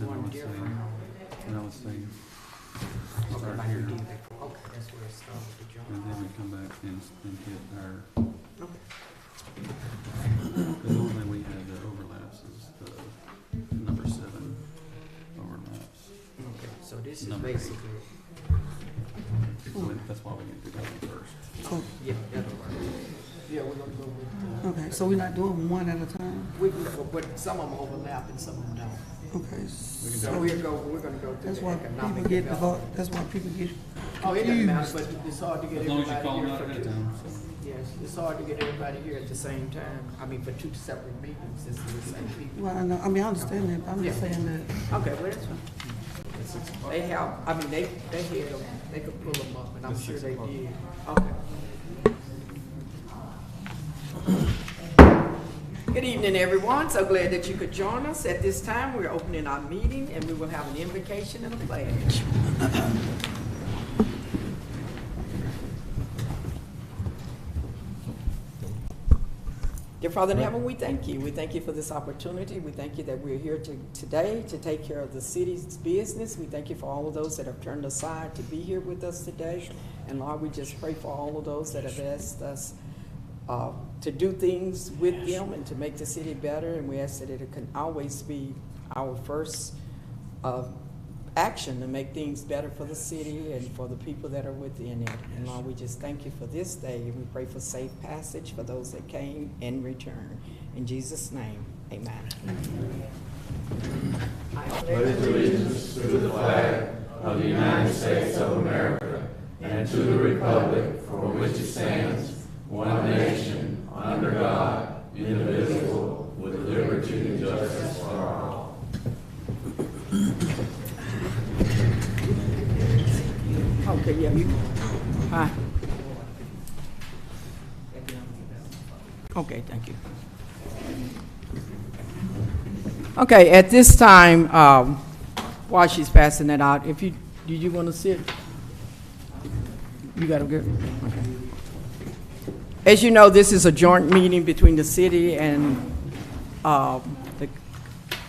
was one different. And I would say, Okay, start like we here, did before. Okay, that's where it started with the and job. then we come back and get our, Okay. because normally we have the overlaps is the number 7 overlaps. Okay, so this is Number basically, So that's why we need to do that one first. Oh, yeah, that'll work. Yeah, we're gonna go with, okay, so we're not doing one at a time? we can go, but some of them overlap and some of them don't. Okay, So we're gonna go through that's the why economic people get development. that's why people get Oh, it doesn't matter, confused. but it's hard to get As long as you everybody call them here out for ahead of two. time, so. Yes, it's hard to get everybody here at the same time. I mean, for two separate meetings, it's the same people. Well, I know, I mean, I understand that, but I'm just saying that, Okay, well, that's fine. They have, I mean, they had them, they could pull them up, and I'm sure they did. Okay. Good evening, everyone. So glad that you could join us. At this time, we're opening our meeting, and we will have an invocation and a pledge. Dear Father in heaven, we thank you. We thank you for this opportunity. We thank you that we're here today to take care of the city's business. We thank you for all of those that have turned aside to be here with us today. And Lord, we just pray for all of those that have asked us to do things with them and to make the city better. And we ask that it can always be our first action to make things better for the city and for the people that are within it. And Lord, we just thank you for this day, and we pray for safe passage for those that came and returned. In Jesus' name, amen. Pledge allegiance to the flag of the United States of America and to the republic for which it stands, one nation, under God, indivisible, with liberty and justice for all. Okay, yeah, you. Hi. Okay, thank you. Okay, at this time, while she's passing that out, if you, do you want to sit? You got to go. Okay. As you know, this is a joint meeting between the city and the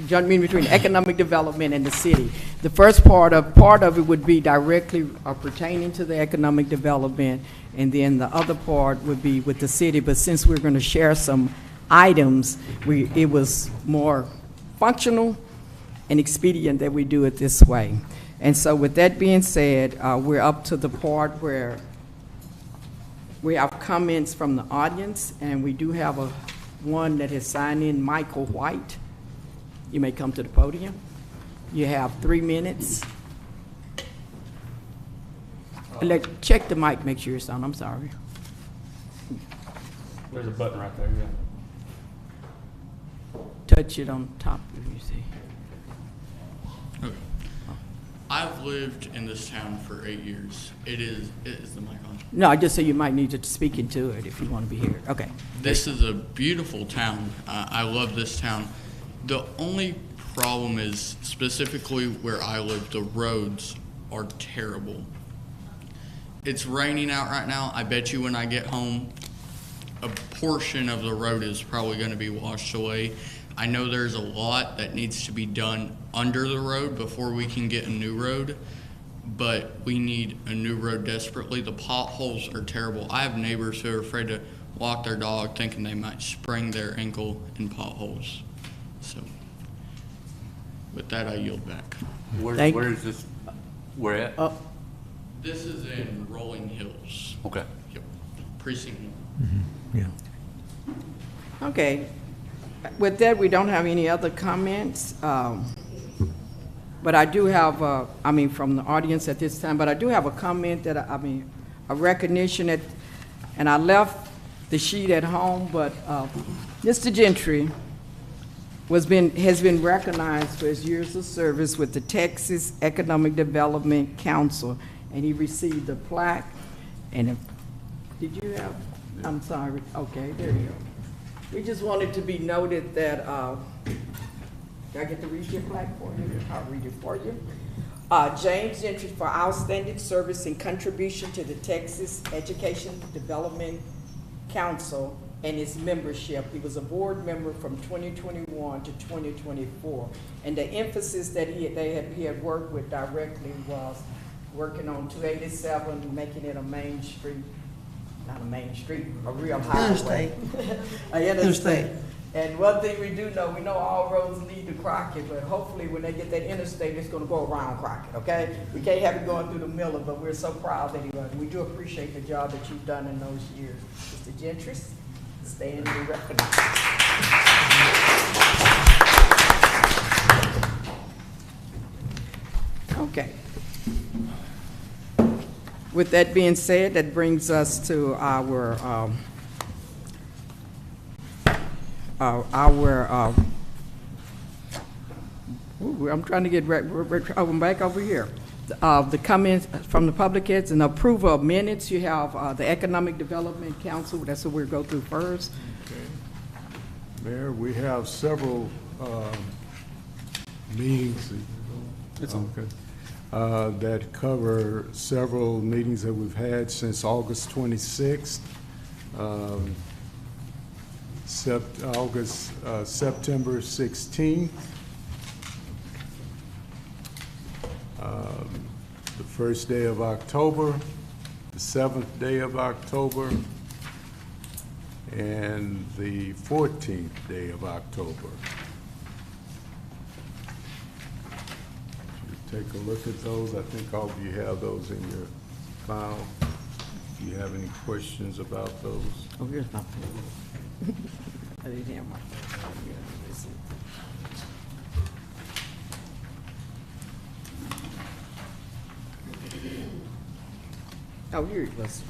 joint meeting between economic development and the city. The first part of it would be directly pertaining to the economic development, and then the other part would be with the city. But since we're going to share some items, it was more functional and expedient that we do it this way. And so with that being said, we're up to the part where we have comments from the audience, and we do have one that has signed in, Michael White. You may come to the podium. You have 3 minutes. Check the mic, make sure it's on. I'm sorry. There's a button right there, yeah. Touch it on top if you see. Okay. I've lived in this town for 8 years. Is the mic on? No, I just say you might need to speak into it if you want to be here. Okay. This is a beautiful town. I love this town. The only problem is specifically where I live, the roads are terrible. It's raining out right now. I bet you when I get home, a portion of the road is probably going to be washed away. I know there's a lot that needs to be done under the road before we can get a new road, but we need a new road desperately. The potholes are terrible. I have neighbors who are afraid to walk their dog thinking they might sprain their ankle in potholes. So with that, I yield back. Where is this? Where at? This is in Rolling Hills. Okay. Yep. Precinct 1. Okay. With that, we don't have any other comments. But I do have, from the audience at this time, but I do have a comment that, a recognition that, and I left the sheet at home, but Mr. Gentry has been recognized for his years of service with the Texas Economic Development Council, and he received a plaque. And did you have? I'm sorry. Okay, there you go. We just wanted to be noted that. Do I get to read your plaque for you? I'll read it for you. James Gentry for outstanding service and contribution to the Texas Education Development Council and his membership. He was a board member from 2021 to 2024. And the emphasis that he had worked with directly was working on 287, making it a main street, not a main street, a real highway. Interstate. And one thing we do know, we know all roads lead to Crockett, but hopefully when they get that interstate, it's gonna go around Crockett, okay? We can't have it going through the middle, but we're so proud that he was. We do appreciate the job that you've done in those years. Mr. Gentris, stand and be recognized. Okay. With that being said, that brings us to our I'm trying to get I'm back over here. The comments from the public heads and approval of minutes. You have the Economic Development Council. That's what we'll go through first. Okay. Mayor, we have several meetings that cover several meetings that we've had since August 26th. September 16th, the first day of October, the 7th day of October, and the 14th day of October. If you take a look at those, I think all of you have those in your file. Do you have any questions about those? Oh, here's my pen. I didn't hear my oh, here it was.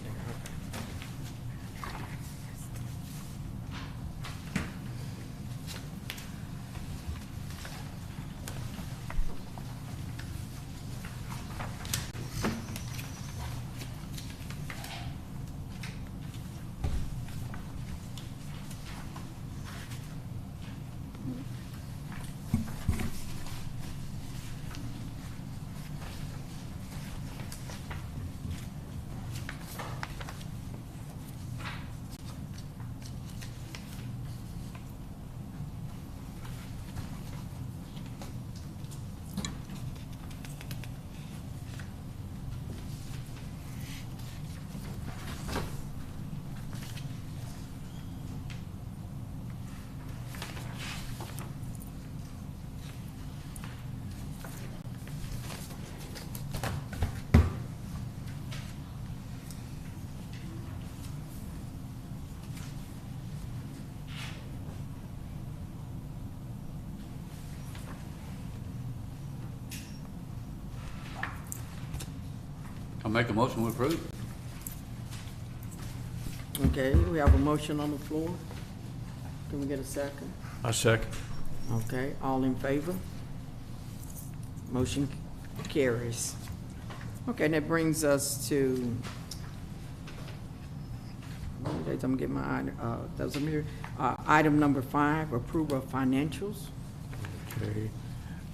I'll make a motion to approve. Okay, we have a motion on the floor. Can we get a second? I second. Okay, all in favor? Motion carries. Okay, and that brings us to, I'm gonna get my, those are here. Item number 5, approval of financials. Okay.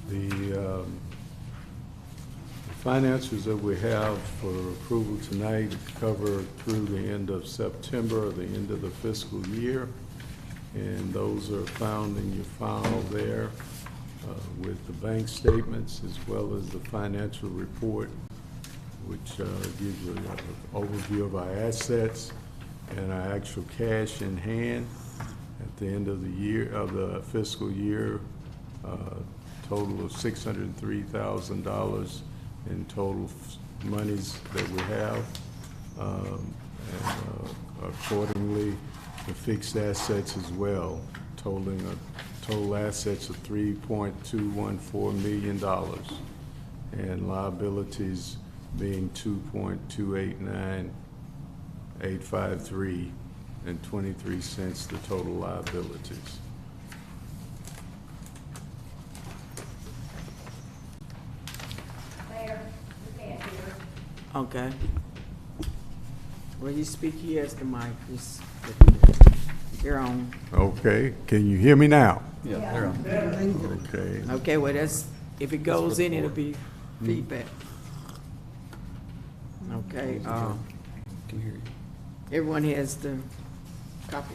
The finances that we have for approval tonight cover through the end of September, or the end of the fiscal year, and those are found in your file there with the bank statements as well as the financial report, which gives you an overview of our assets and our actual cash in hand at the end of the year, of the fiscal year, total of $603,000 in total monies that we have, and accordingly the fixed assets as well, totaling total assets of $3.214 million, and liabilities being $2.289853 and 23 cents the total liabilities. Okay. When you speak, he has the mic. You're on. Okay, can you hear me now? Yeah, they're on. Okay. Okay, well, that's, if it goes in, it'll be feedback. Okay, Can hear you. everyone has the copy.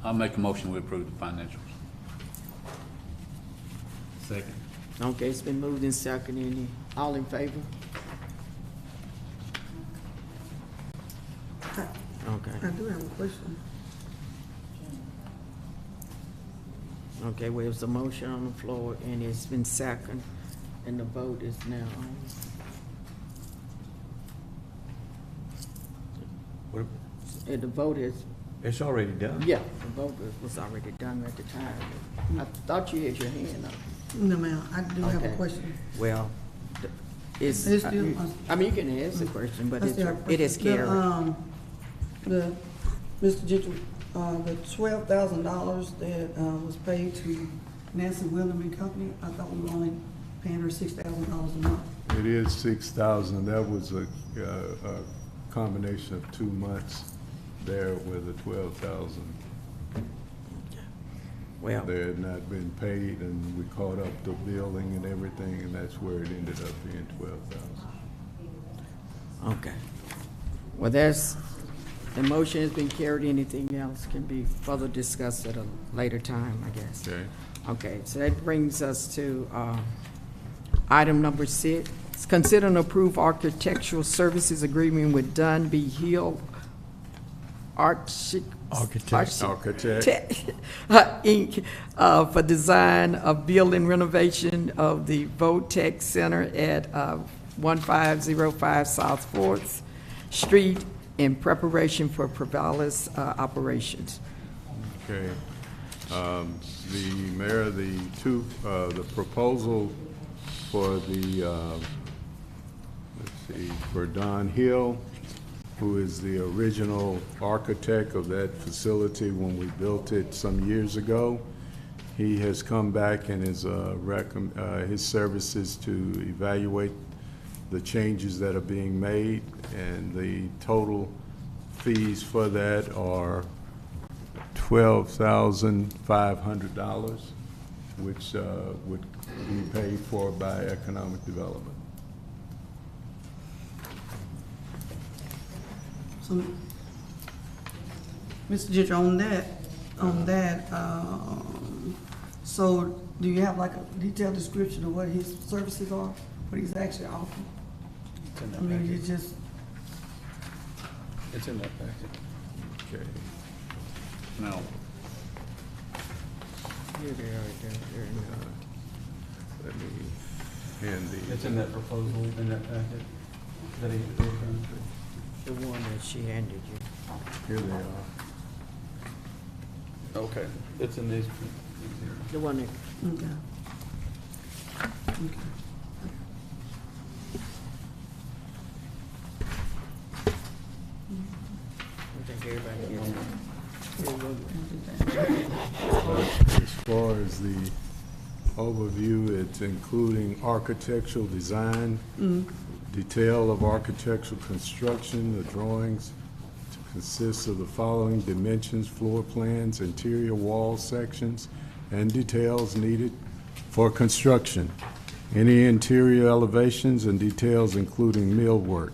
I'll make a motion, we approve the financials. Second. Okay, it's been moved and seconded. All in favor? Okay. I do have a question. Okay, well, there's a motion on the floor, and it's been seconded, and the vote is now on. What- And the vote is, It's already done. yeah, the vote was already done at the time. I thought you had your hand up. No, ma'am, I do have a Okay. question. Well, it's, It's still- I mean, you can ask the question, but I still have a it is question. carried. Mr. Gentry, the $12,000 that, was paid to Nancy William and Company, I thought we were only paying her $6,000 a month. It is 6,000. That was a combination of 2 months there with the 12,000. Well, They had not been paid, and we caught up the billing and everything, and that's where it ended up being 12,000. okay. Well, the motion has been carried. Anything else can be further discussed at a later time, I guess. Okay? Okay, so that brings us to item number 6. Consider and approve architectural services agreement with Dunn B. Hill Architect Inc. For design of building renovation of the Votech Center at 1505 South 4th Street in preparation for Provalis operations. Okay. The mayor, the proposal for for Don Hill, who is the original architect of that facility when we built it some years ago. He has come back and his services to evaluate the changes that are being made, and the total fees for that are $12,500, which would be paid for by economic development. So, Mr. Gentry, on that, so do you have like a detailed description of what his services are, what he's actually offering? It's in that I mean, package. it's just, It's in that package. Okay. Now, Here they are, there. Let me hand It's the, in that proposal, in that packet that he wrote down. The one that she handed you. here they are. Okay, it's in these. The one that, okay. Okay. I think everybody gets it. As far as the overview, it's including architectural design, detail of architectural construction, the drawings consists of the following dimensions: floor plans, interior wall sections, and details needed for construction. Any interior elevations and details including millwork,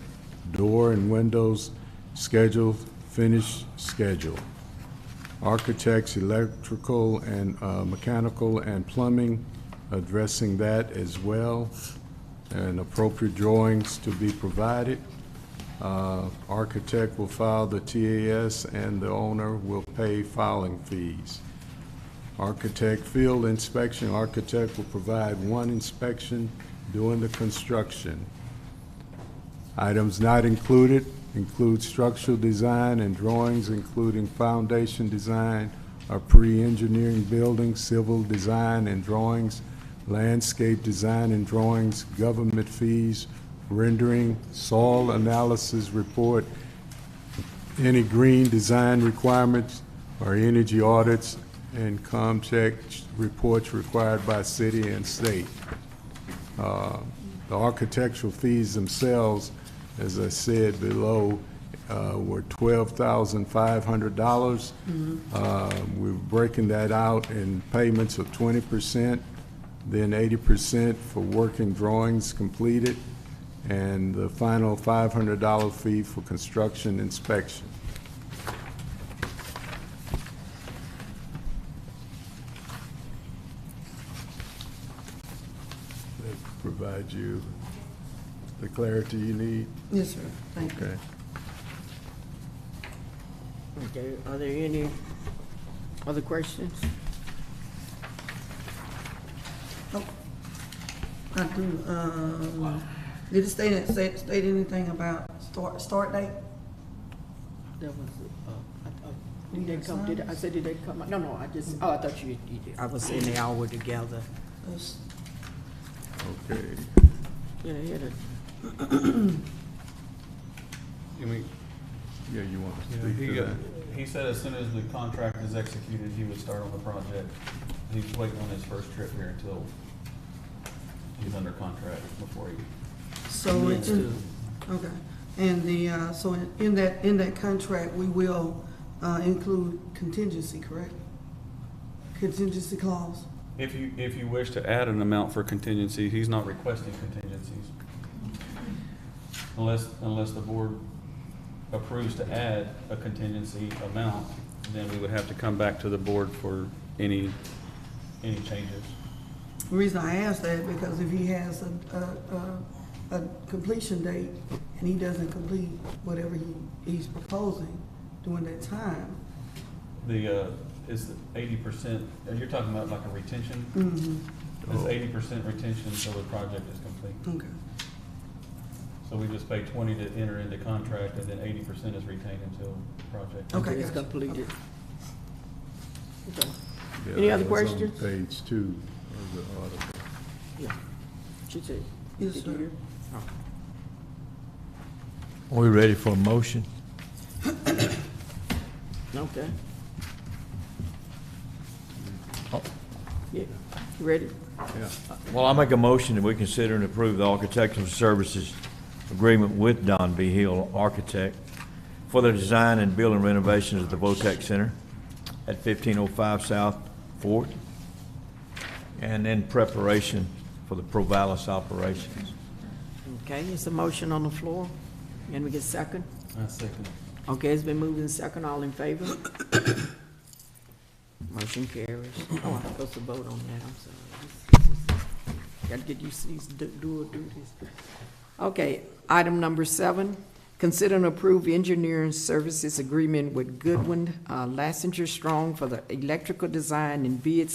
door and windows, schedule, finish schedule. Architects, electrical and mechanical and plumbing, addressing that as well, and appropriate drawings to be provided. Architect will file the TAS and the owner will pay filing fees. Architect field inspection, architect will provide one inspection during the construction. Items not included include structural design and drawings including foundation design or pre-engineering buildings, civil design and drawings, landscape design and drawings, government fees, rendering, soil analysis report, any green design requirements or energy audits, and ComCheck reports required by city and state. The architectural fees themselves, as I said below, were $12,500. We're breaking that out in payments of 20%, then 80% for working drawings completed, and the final $500 fee for construction inspection. provide you the clarity you need? Yes, sir. Thank you. Okay. Okay, are there any other questions? Oh, I do, did it state anything about start date? That was, did they come, I said, did they come, no, I just, I thought you did. I was in the hour together. Yes. Okay. Yeah, they had a, You mean, Yeah, you want to yeah, speak to that? he said as soon as the contract is executed, he would start on the project. He's waiting on his first trip here until he's under contract before he So, needs to. okay, and the, so in that contract, we will, include contingency, correct? Contingency clause? If you wish to add an amount for contingency, he's not requesting contingencies. Unless the board approves to add a contingency amount, then we would have to come back to the board for any changes. The reason I ask that, because if he has a completion date and he doesn't complete whatever he's proposing during that time. Is 80%, you're talking about like a retention? Mm-hmm. It's 80% retention until the project is complete. Okay. So we just pay 20 to enter into contract, and then 80% is retained until the project. Okay, It's gotcha. completed. Okay. Yeah, Any other that was on questions? Page 2 of the article. Yeah, she said. Yes, Did you sir. hear? Oh. Are we ready for a motion? Okay, Oh, yeah, you ready? Yeah. Well, I'll make a motion that we consider and approve the architectural services agreement with Don B. Hill Architect for the design and building renovations of the Votech Center at 1505 South 4th, and in preparation for the Provalis operations. Okay, it's a motion on the floor. Can we get second? I second. Okay, it's been moved in second. All in favor? Motion carries. Oh, I'm supposed to vote on that. I'm sorry. Gotta get used to these dual duties. Okay, item number 7. Consider and approve engineering services agreement with Goodwin Lassinger Strong for the electrical design and bid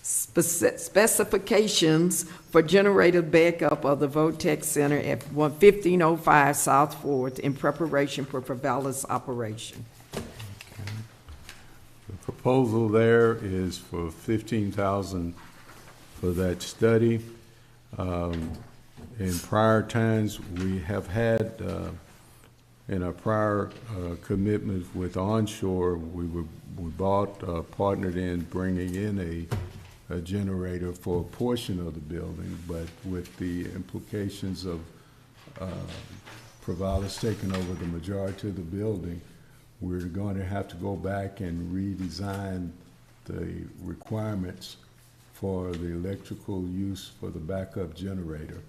specifications for generator backup of the Votech Center at 1505 South 4th in preparation for Provalis operation. The proposal there is for $15,000 for that study. In prior times, we have had, in our prior commitment with onshore, we partnered in bringing in a generator for a portion of the building, but with the implications of Provalis taking over the majority of the building, we're going to have to go back and redesign the requirements for the electrical use for the backup generator.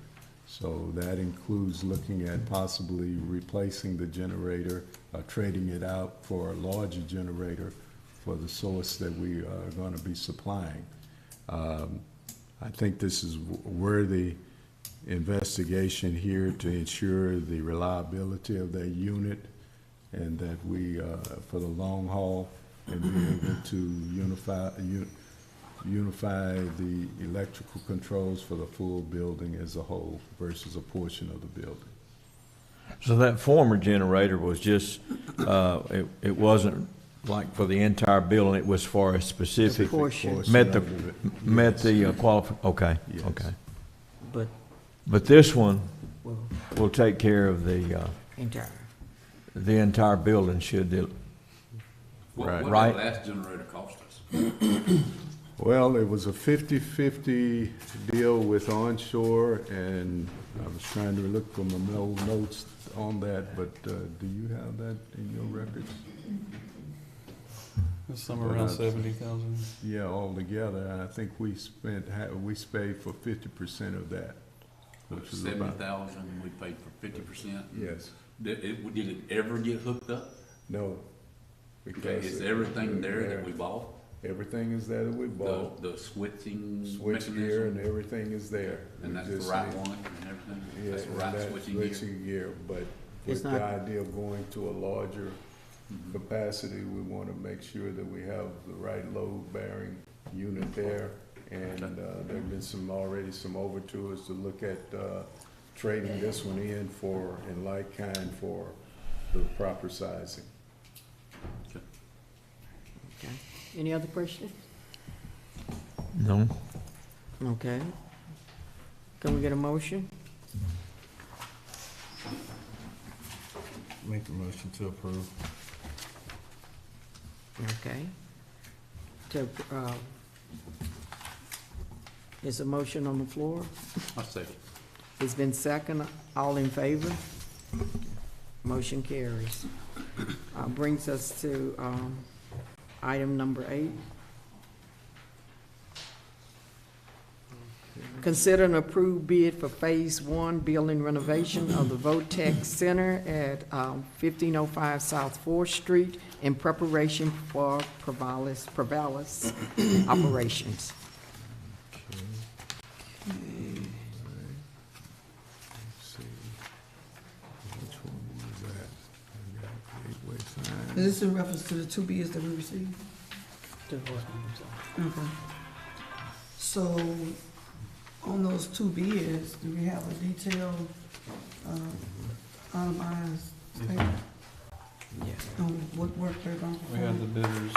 So that includes looking at possibly replacing the generator, trading it out for a larger generator for the source that we are going to be supplying. I think this is worthy investigation here to ensure the reliability of that unit, and that we, for the long haul, and be able to unify the electrical controls for the full building as a whole versus a portion of the building. So that former generator was just, it wasn't like for the entire building, it was for a specific, Portion. met the, of it. met the okay, Yes. okay. But, But this one well, will take care of entire. the entire building should it. Right. What Right. did the last generator cost us? Well, it was a 50-50 deal with onshore, and I was trying to look for my old notes on that, but do you have that in your records? It's somewhere around 70,000. Yeah, altogether, I think we paid for 50% of that, which is about. 70,000, we paid for 50%. Yes. Did it ever get hooked up? No. Okay, because is everything there that we bought? Everything is there that we bought. The switching Switch gear and mechanism, everything is there. and We that's the just right need- one and everything? Yeah, That's the and right that switching gear? but It's with the not- idea of going to a larger capacity, we want to make sure that we have the right load-bearing unit there. And there've been already some overtures to look at trading this one in like kind for the proper sizing. Okay. Any other questions? No. Okay. Can we get a motion? Make the motion to approve. Okay. There's a motion on the floor. I'll say it. It's been second. All in favor? Motion carries. Brings us to item number 8. Consider an approved bid for Phase 1 building renovation of the Votech Center at 1505 South 4th Street in preparation for Provalis operations. Let's see. Which one was that? I got Gateway sign. Is this in reference to the 2 bids that we received? Okay. So, on those 2 bids, do we have a detailed, itemized statement Yeah. on what work they're going to We have the perform? bidders,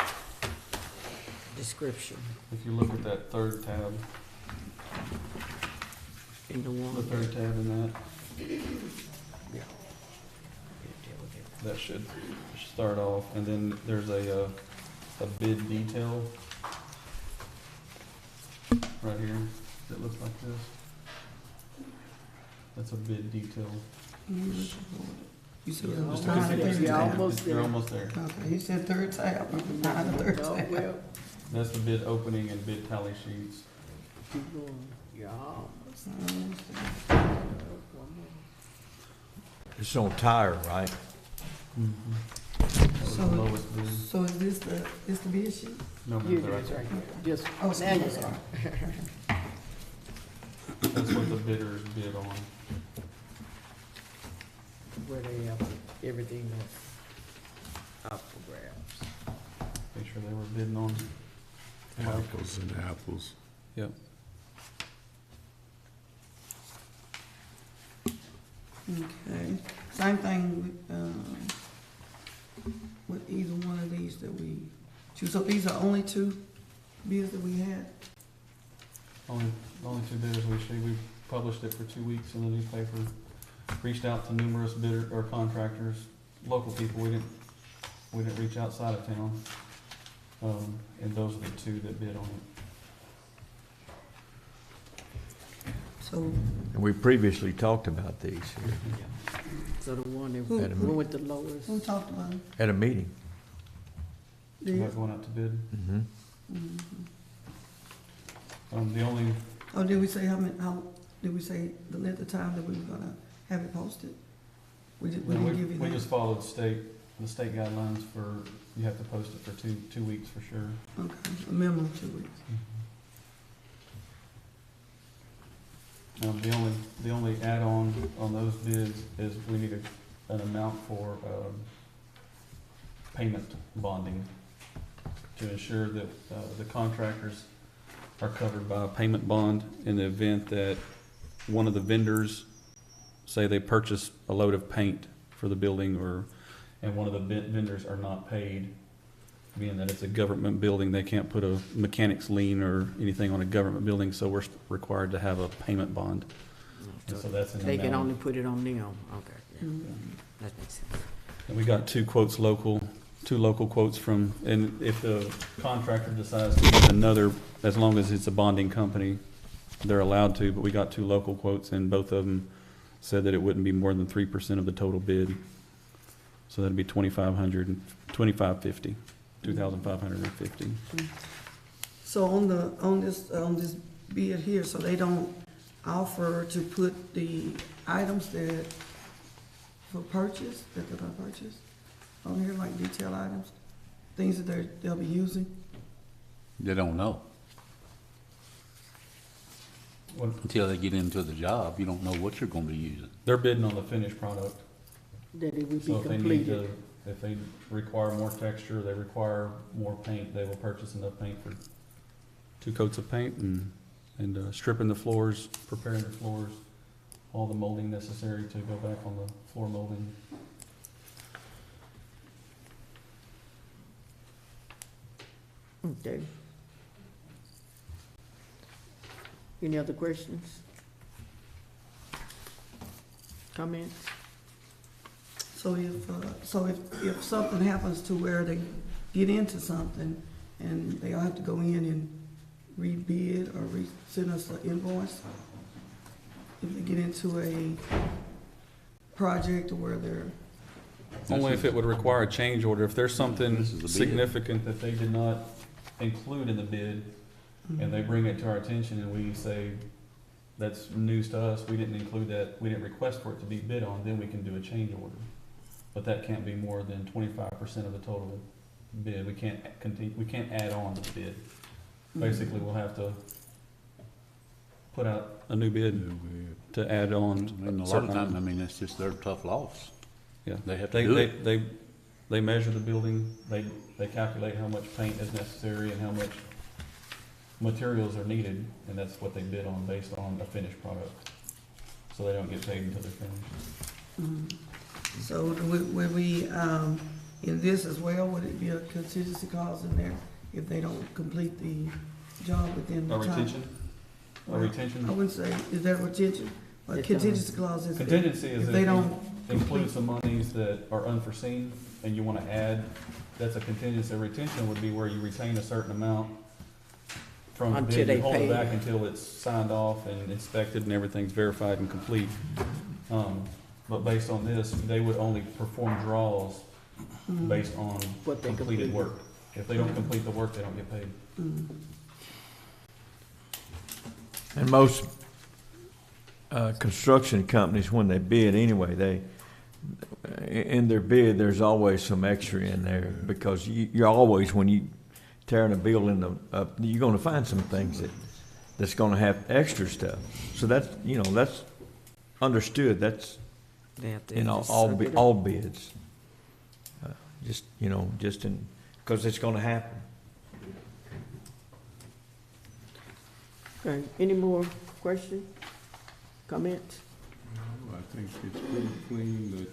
Description if you look at that third tab, in the one. the third tab in that, Yeah. that should start off, and then there's a bid detail right here that looks like this. That's a bid detail. You said it Yeah, was almost 9 and there. 30 Yeah, tab. almost You're there. almost there. Okay, he said third tab, 9 and 30 No, tab. well, That's the bid opening and bid tally sheets. keep going. Yeah, almost. It's on tire, right? That was the So- lowest bid. So is this the bid sheet? No, You, they're right it's there. right here. Just, Oh, now you're sorry. That's what the bidders bid on. where they have everything that's up for grabs. Make sure they were bidding on. Apples and apples. Yep. Okay, same thing with either one of these that we choose. So these are only 2 bids that we had? Only 2 bidders we see. We published it for 2 weeks in the newspaper. Reached out to numerous bidder or contractors, local people. We didn't reach outside of town. And those are the 2 that bid on it. So, And we previously talked about these here So the one that Who- went with the lowest. who talked about it? at a meeting. About going out to bid. Mm-hmm. The only, Oh, did we say how did we say the length of time that we were gonna have it posted? We didn't give you we that? just followed the state guidelines for, you have to post it for 2 weeks for sure. Okay, a minimum of 2 weeks. The only add-on on those bids is we need an amount for, payment bonding to ensure that, the contractors are covered by a payment bond in the event that one of the vendors, say they purchase a load of paint for the building and one of the vendors are not paid, being that it's a government building, they can't put a mechanic's lien or anything on a government building, so we're required to have a payment bond. And so that's in the They can amount. only put it on them. Okay, yeah, Mhm. that makes sense. And we got 2 quotes local, 2 local quotes from, and if the contractor decides to use another, as long as it's a bonding company, they're allowed to, but we got 2 local quotes, and both of them said that it wouldn't be more than 3% of the total bid. So that'd be $2,550. So on this bid here, so they don't offer to put the items that for purchase, that they're gonna purchase on here, like detail items, things that they'll be using? They don't know. Until they get into the job, you don't know what you're gonna be using. They're bidding on the finished product. That it would be So if they need completed. to, if they require more texture, they require more paint, they will purchase enough paint for 2 coats of paint and stripping the floors, preparing the floors, all the molding necessary to go back on the floor molding. Okay. Any other questions? Comments? So if something happens to where they get into something and they'll have to go in and rebid or send us an invoice, if they get into a project where they're, Only if it would require a change order, if there's something This is the bid. significant that they did not include in the bid, and they bring it to our attention and we say, that's news to us, we didn't include that, we didn't request for it to be bid on, then we can do a change order. But that can't be more than 25% of the total bid, we can't continue, we can't add on to the bid. Basically, we'll have to put out a new bid to add on. I mean, a lot certain of times, I items. mean, it's just their tough loss. Yeah. They have to do it. They measure the building, they calculate how much paint is necessary and how much materials are needed, and that's what they bid on based on a finished product. So they don't get paid until they're finished. so would we, in this as well, would it be a contingency clause in there if they don't complete the job within the A time? retention? A Well, retention? I wouldn't say, is that retention? A It's, contingency clause is Contingency is if if they you don't include some monies that are unforeseen and you wanna add, that's a contingency. A retention would be where you retain a certain amount from the Until bid, they you hold pay. it back until it's signed off and inspected and everything's verified and complete. But based on this, they would only perform draws based on What they completed completed. work. If they don't complete the work, they don't get paid. And most construction companies, when they bid anyway, in their bid, there's always some extra in there, because you're always, when you tearing a building up, you're gonna find some things that's gonna have extra stuff. So that's, that's understood, that's They have to in just all suck it up. all bids. Just in, because it's gonna happen. Okay, any more questions, comments? I think it's pretty clean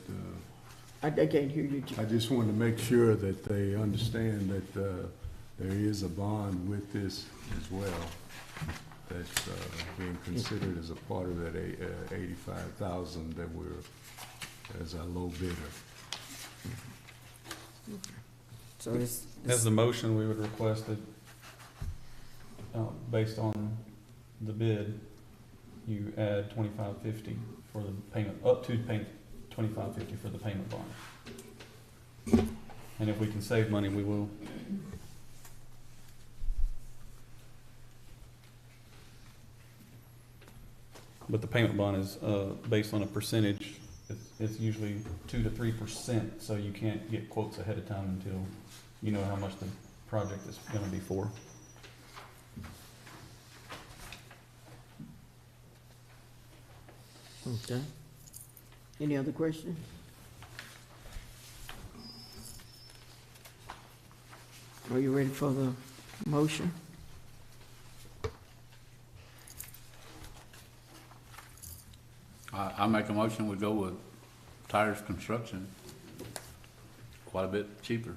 that, I can't hear you. I just want to make sure that they understand that there is a bond with this as well, that's being considered as a part of that 85,000 that we're, as our low bidder. So it's, As the motion, we would request that, based on the bid, you add $2,550 for the payment, up to $2,550 for the payment bond. And if we can save money, we will. But the payment bond is, based on a percentage. It's usually 2 to 3%, so you can't get quotes ahead of time until you know how much the project is gonna be for. okay. Any other questions? Are you ready for the motion? I make a motion, we go with Tires Construction, quite a bit cheaper.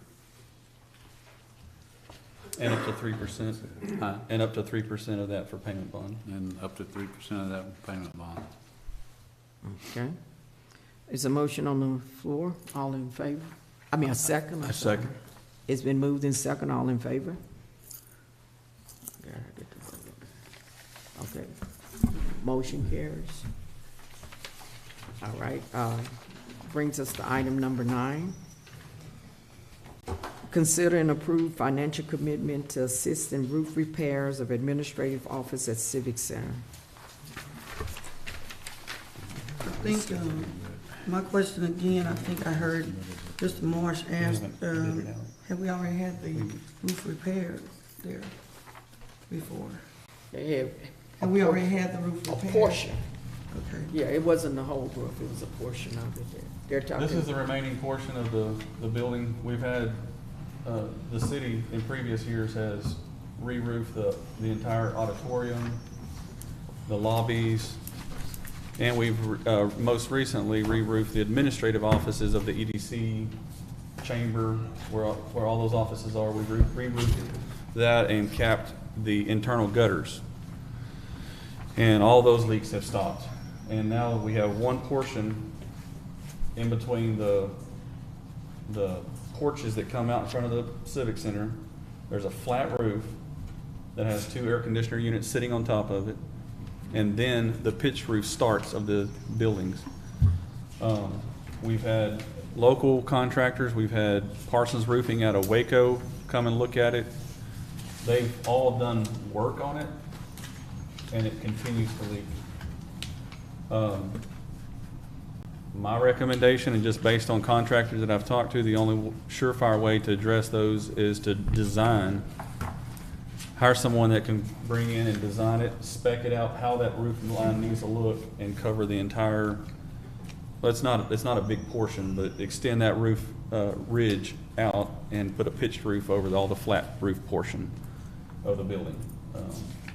And up to 3%, Huh? and up to 3% of that for payment bond. And up to 3% of that payment bond. Okay. Is a motion on the floor? All in favor? I mean, a second? A second. It's been moved in second. All in favor? Okay. Motion carries. All right, brings us to item number 9. Consider and approve financial commitment to assist in roof repairs of administrative office at Civic Center. I think, my question again, I think I heard Mr. Marsh ask, have we already had the roof repaired there? before? They had And we already had the roof a repaired? portion. Okay. Yeah, it wasn't the whole roof, it was a portion of it. They're talking. This is the remaining portion of the building. We've had, the city in previous years has re-roofed the entire auditorium, the lobbies, and we've, most recently re-roofed the administrative offices of the EDC chamber, where all those offices are. We re-roofed that and capped the internal gutters. And all those leaks have stopped. And now we have one portion in between the porches that come out in front of the Civic Center. There's a flat roof that has 2 air conditioner units sitting on top of it. And then the pitched roof starts of the buildings. We've had local contractors, we've had Parsons Roofing out of Waco come and look at it. They've all done work on it, and it continues to leak. My recommendation, and just based on contractors that I've talked to, the only surefire way to address those is to hire someone that can bring in and design it, spec it out, how that roof line needs to look, and cover the entire, well, it's not a big portion, but extend that roof ridge out and put a pitched roof over all the flat roof portion of the building,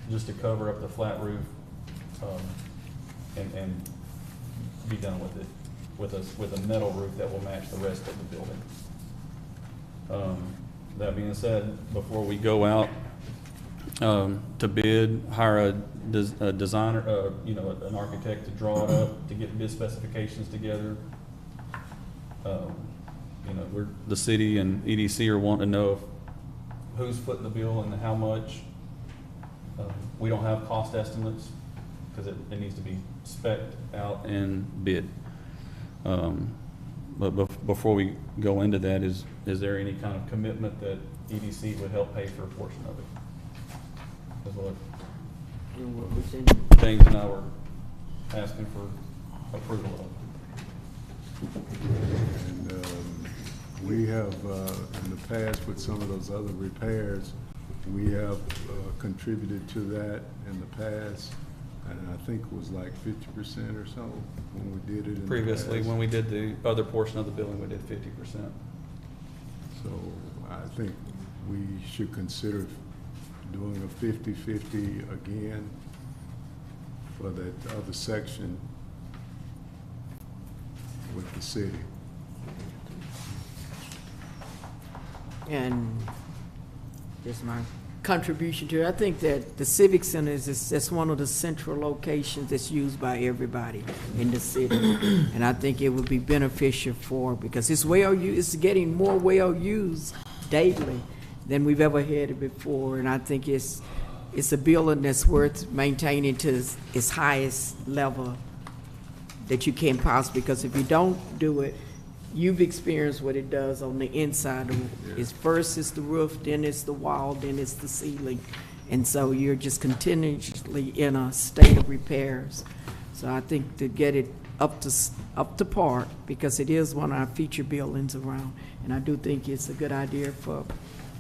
just to cover up the flat roof, and be done with it, with a metal roof that will match the rest of the building. That being said, before we go out to bid, hire a designer, an architect to draw it up, to get bid specifications together. The city and EDC are wanting to know who's footing the bill and how much. We don't have cost estimates because it needs to be spec'd out and bid. But before we go into that, is there any kind of commitment that EDC would help pay for a portion of it? Is what James and I were asking for approval of. And we have, in the past with some of those other repairs, we have contributed to that in the past, and I think it was like 50% or so when we did it in the Previously, past. when we did the other portion of the building, we did 50%. So I think we should consider doing a 50-50 again for that other section with the city. And here's my contribution to it. I think that the Civic Center is just one of the central locations that's used by everybody in the city. And I think it would be beneficial because it's it's getting more well used daily than we've ever had it before. And I think it's a building that's worth maintaining to its highest level that you can possibly, because if you don't do it, you've experienced what it does on the inside. It's first it's the roof, then it's the wall, then it's the ceiling. And so you're just continuously in a state of repairs. So I think to get it up to par, because it is one of our feature buildings around. And I do think it's a good idea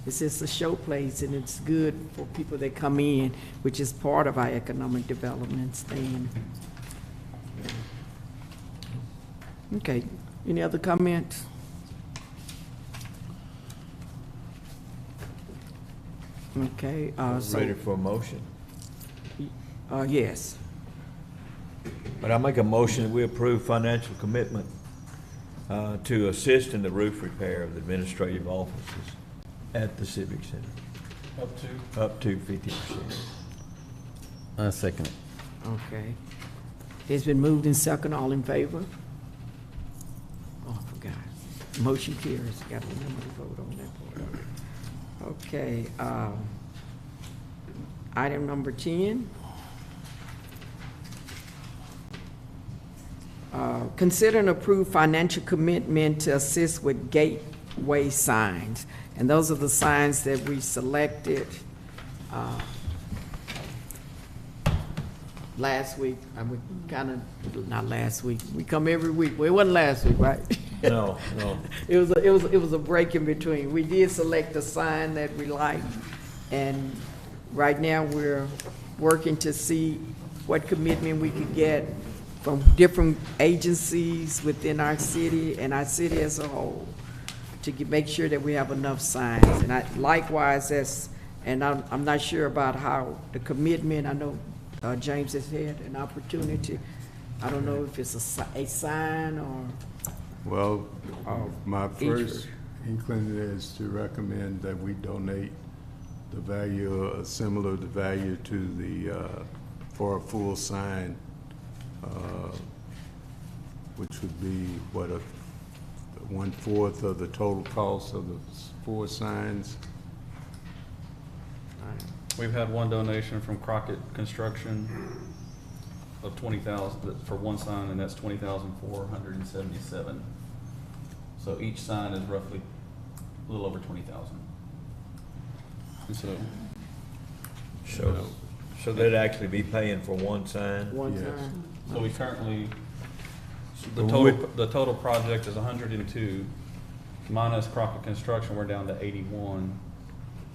it's just a showplace, and it's good for people that come in, which is part of our economic development stand. Okay, any other comments? Okay, Ready for a motion? yes. But I make a motion that we approve financial commitment to assist in the roof repair of the administrative offices at the Civic Center, up to 50%. I second it. Okay. It's been moved and second. All in favor? Oh, I forgot. Motion carries. Got to remember to vote on that part of it. Okay. Item number 10. Consider and approve financial commitment to assist with gateway signs. And those are the signs that we selected last week. We not last week. We come every week. Well, it wasn't last week, right? No. It was a break in between. We did select a sign that we liked, and Right now, we're working to see what commitment we could get from different agencies within our city and our city as a whole to make sure that we have enough signs. And likewise, I'm not sure about how the commitment, I know James has had an opportunity. I don't know if it's a sign or. Well, my Each- first inkling is to recommend that we donate the value, similar to value to the, for a full sign, which would be, what, 1/4 of the total cost of the 4 signs. We've had one donation from Crockett Construction of 20,000 for one sign, and that's 20,477. So each sign is roughly a little over 20,000. And So they'd actually be paying for one sign? One Yes. time. so we currently, With- the total project is 102. Minus Crockett Construction, we're down to 81.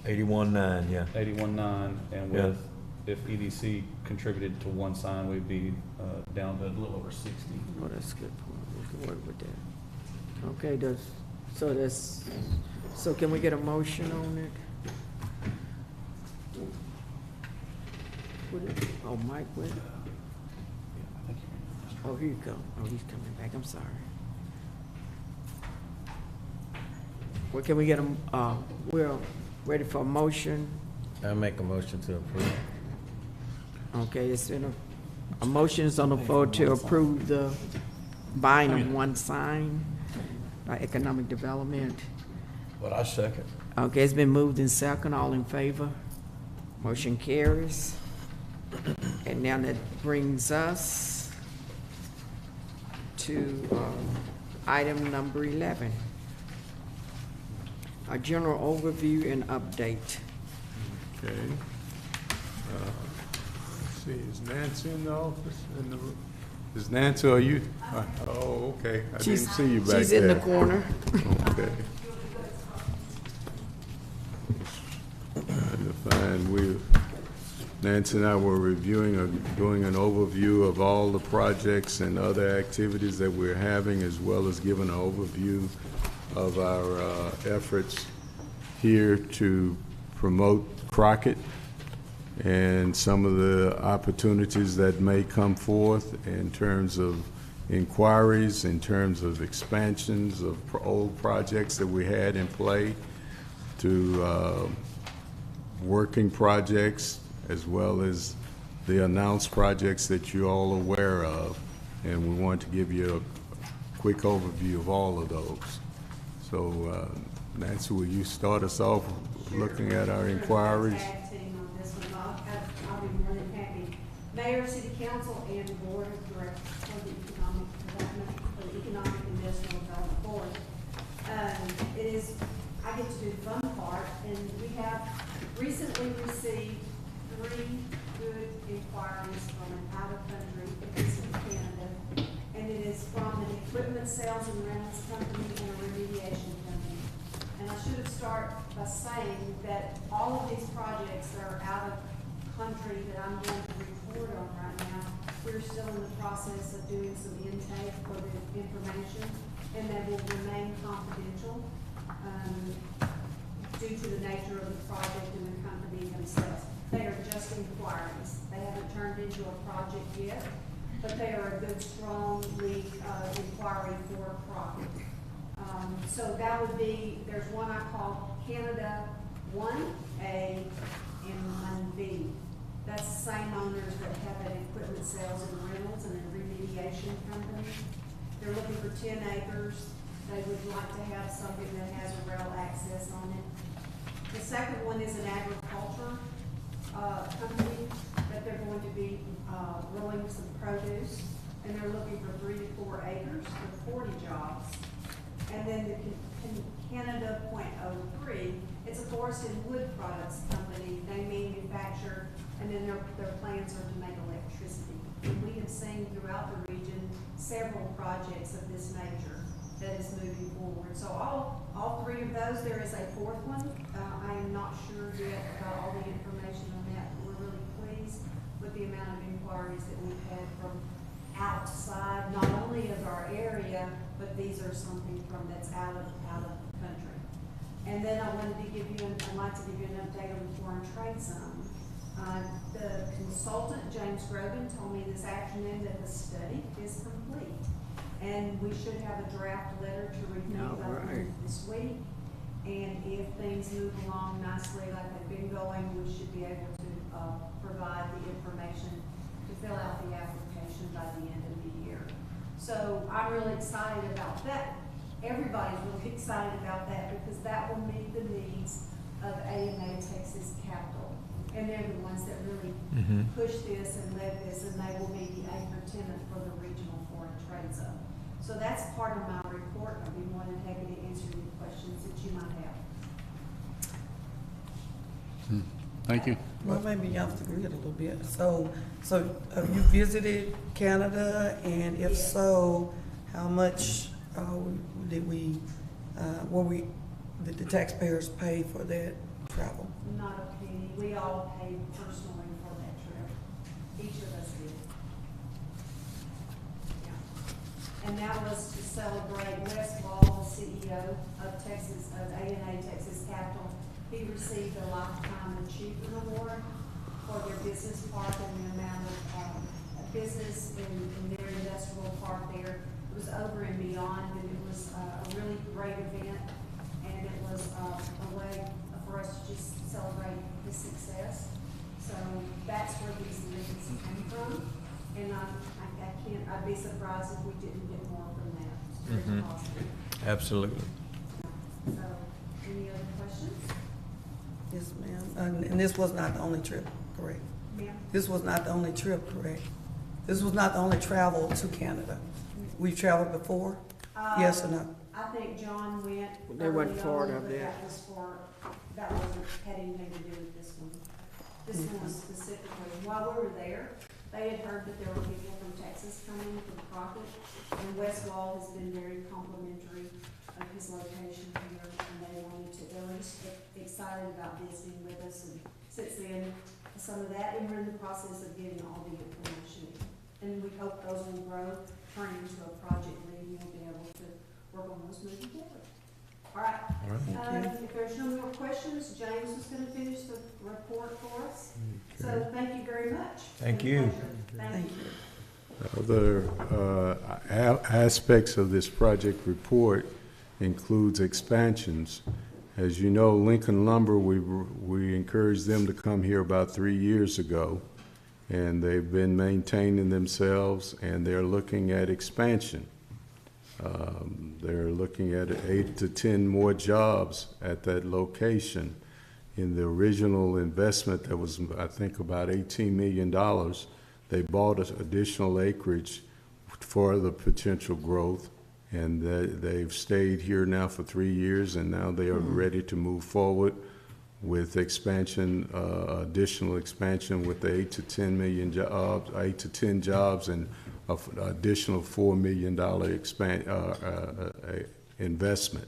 81.9, yeah. 81.9, and Yeah. with, if EDC contributed to one sign, we'd be down to a little over 60. Oh, that's a good point. We can work with that. Okay, so can we get a motion on it? Oh, Mike, wait. Oh, here you go. Oh, he's coming back. I'm sorry. Well, can we get we're ready for a motion? I make a motion to approve. Okay, it's been a motion is on the floor to approve the buying of one sign by Economic Development. Well, I second. Okay, it's been moved in second. All in favor? Motion carries. And now that brings us to item number 11. A general overview and update. Okay. Let's see, is Nancy in the office? Is Nancy, are you? Oh, okay. I didn't see you back there. She's in the corner. Okay. Trying to find, Nancy and I were doing an overview of all the projects and other activities that we're having, as well as giving an overview of our efforts here to promote Crockett and some of the opportunities that may come forth in terms of inquiries, in terms of expansions of old projects that we had in play, to working projects, as well as the announced projects that you're all aware of. And we want to give you a quick overview of all of those. So, Nancy, will you start us off looking at our inquiries? Tag team on this one. I'll be more than happy. Mayor, City Council, and Board of Directors for the Economic Development, for the Economic Industrial Development Board. I get to do the fun part, and we have recently received 3 good inquiries from an out-of-country business in Canada, and it is from an equipment sales and rentals company and a remediation company. And I should have started by saying that all of these projects that are out of country that I'm going to report on right now, we're still in the process of doing some intake for the information, and that will remain confidential due to the nature of the project and the company themselves. They are just inquiries. They haven't turned into a project yet, but they are a good, strong lead inquiry for Crockett. So that would be, there's one I call Canada 1A and 1B. That's the same owners that have an equipment sales and rentals and a remediation company. They're looking for 10 acres. They would like to have something that has a rail access on it. The second one is an agriculture company that they're going to be growing some produce, and they're looking for 3 to 4 acres for 40 jobs. And then the Canada .03, it's a forest and wood products company. They manufacture, and then their plans are to make electricity. And we have seen throughout the region several projects of this nature that is moving forward. So all 3 of those, there is a fourth one. I am not sure yet about all the information on that, but we're really pleased with the amount of inquiries that we've had from outside, not only of our area, but these are something from that's out of the country. And then I wanted to give you, I'd like to give you an update on the foreign trade zone. The consultant, James Grogan, told me this afternoon that the study is complete. And we should have a draft letter to review by the end of this week. And if things move along nicely like they've been going, we should be able to provide the information to fill out the application by the end of the year. So I'm really excited about that. Everybody's really excited about that because that will meet the needs of AMA Texas Capital. And they're the ones that really push this and led this, and they will be the anchor tenant for the regional foreign trade zone. So that's part of my report. I'll be more than happy to answer any questions that you might have. Thank you. Well, maybe you have to agree a little bit. So have you visited Canada, and if so, how much did the taxpayers pay for that travel? Not a penny. We all paid personally for that trip. Each of us did. Yeah. And that was to celebrate Wes Wall, the CEO of ANA Texas Capital. He received a Lifetime Achievement Award for their business park and the amount of business in their industrial park there. It was over and beyond, and it was a really great event, and it was a way for us to just celebrate his success. So that's where these events came from, and I'd be surprised if we didn't get more from that. It's very positive. Absolutely. So, any other questions? Yes, ma'am. And this was not the only trip, correct? Ma'am? This was not the only trip, correct? This was not the only travel to Canada. We've traveled before? Yes or no? I think John went. They went early forward on, of but that. that wasn't, had anything to do with this one. This one was specifically, while we were there, they had heard that there were people from Texas coming from Crockett, and West Wall has been very complimentary of his location here, and they were just excited about visiting with us, and since then, some of that, and we're in the process of getting all the information in. And we hope those will grow, turn into a project lead, and we'll be able to work on those moving forward. All right. If there's no more questions, James is going to finish the report for us. So thank you very much. Thank you. Thank you. Other aspects of this project report includes expansions. As you know, Lincoln Lumber, we encouraged them to come here about 3 years ago, and they've been maintaining themselves, and they're looking at expansion. They're looking at 8 to 10 more jobs at that location. In the original investment that was, I think, about $18 million, they bought additional acreage for the potential growth, and they've stayed here now for 3 years, and now they are ready to move forward with expansion, additional expansion with the 8 to 10 million jobs, 8 to 10 jobs, and additional $4 million investment.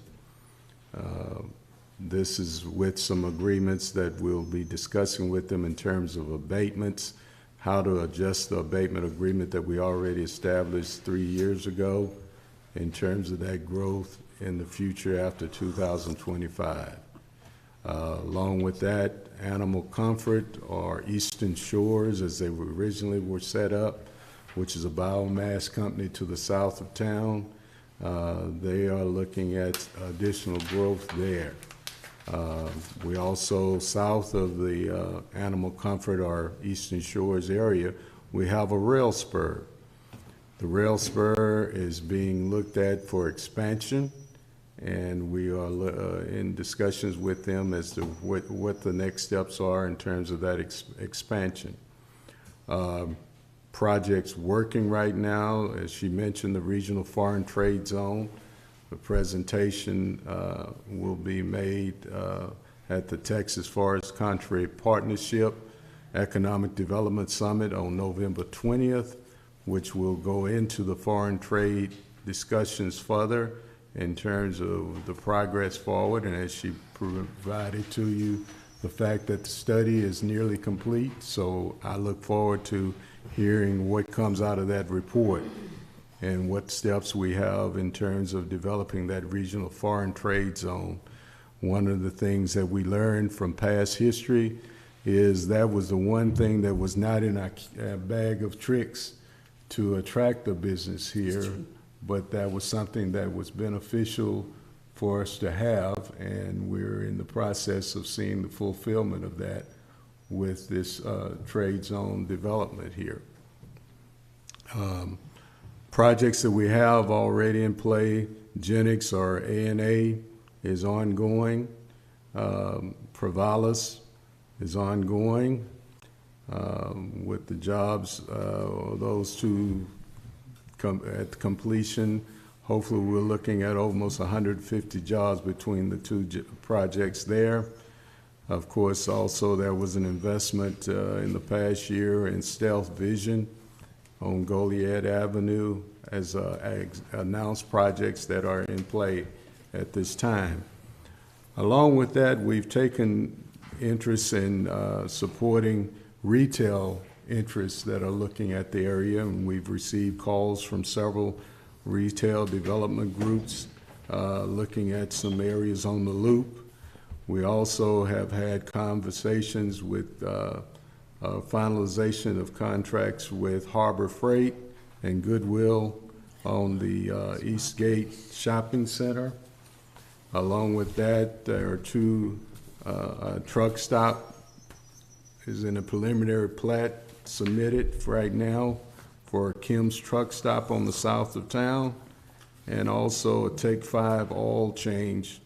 This is with some agreements that we'll be discussing with them in terms of abatements, how to adjust the abatement agreement that we already established 3 years ago in terms of that growth in the future after 2025. Along with that, Animal Comfort, or Eastern Shores, as they originally were set up, which is a biomass company to the south of town. They are looking at additional growth there. We also, south of the Animal Comfort or Eastern Shores area, we have a rail spur. The rail spur is being looked at for expansion, and we are in discussions with them as to what the next steps are in terms of that expansion. Projects working right now, as she mentioned, the Regional Foreign Trade Zone. The presentation will be made at the Texas Forest Country Partnership Economic Development Summit on November 20th, which will go into the foreign trade discussions further in terms of the progress forward, and as she provided to you, the fact that the study is nearly complete. So I look forward to hearing what comes out of that report and what steps we have in terms of developing that regional foreign trade zone. One of the things that we learned from past history is that was the one thing that was not in our bag of tricks to attract the business here, but that was something that was beneficial for us to have, and we're in the process of seeing the fulfillment of that with this trade zone development here. Projects that we have already in play, Genix or A&A is ongoing. Provalis is ongoing. With the jobs, those two at completion, hopefully we're looking at almost 150 jobs between the two projects there. Of course, also there was an investment in the past year in Stealth Vision on Goliad Avenue as announced projects that are in play at this time. Along with that, we've taken interest in supporting retail interests that are looking at the area, and we've received calls from several retail development groups looking at some areas on the loop. We also have had conversations with finalization of contracts with Harbor Freight and Goodwill on the Eastgate Shopping Center. Along with that, there are two truck stop is in a preliminary plat submitted right now for Kim's Truck Stop on the south of town, and also a Take 5 oil change.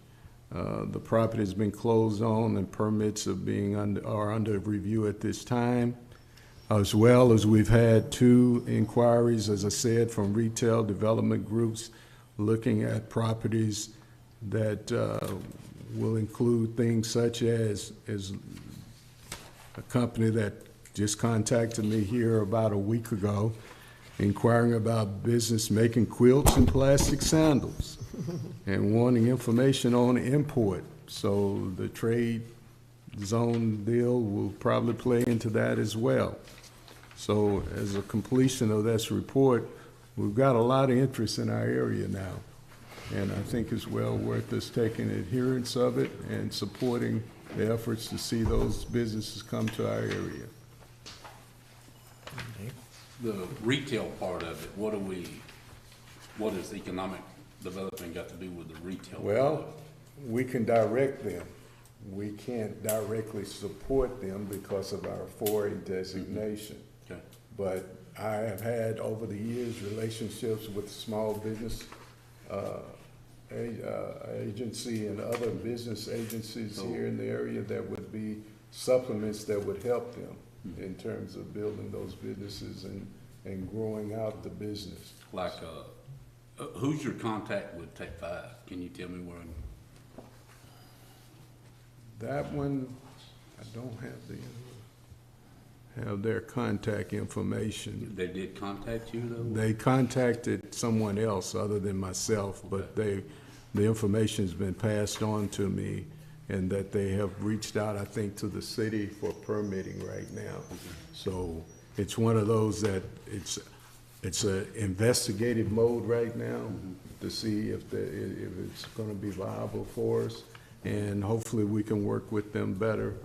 The property has been closed on and permits are under review at this time, as well as we've had two inquiries, as I said, from retail development groups looking at properties that will include things such as a company that just contacted me here about a week ago, inquiring about business making quilts and plastic sandals and wanting information on import. So the trade zone deal will probably play into that as well. So as a completion of this report, we've got a lot of interest in our area now. And I think it's well worth us taking adherence of it and supporting the efforts to see those businesses come to our area. The retail part of it, what has economic development got to do with the retail? Well, we can direct them. We can't directly support them because of our 4A designation. Okay. But I have had over the years relationships with small business agency and other business agencies here in the area that would be supplements that would help them in terms of building those businesses and growing out the business. Like, who's your contact with Take 5? Can you tell me where? That one, I don't have their contact information. They did contact you though? They contacted someone else other than myself, but the information's been passed on to me, and that they have reached out, I think, to the city for permitting right now. So it's one of those that it's a investigative mode right now to see if it's going to be viable for us, and hopefully we can work with them better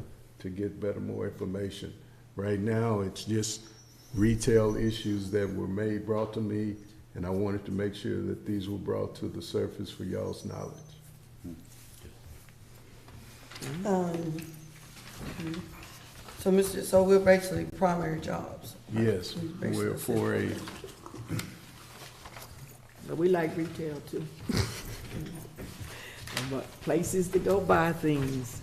to get more information. Right now, it's just retail issues that were brought to me, and I wanted to make sure that these were brought to the surface for y'all's knowledge. So we're basically primary jobs. Yes, we're 4A. But we like retail too. But places to go buy things.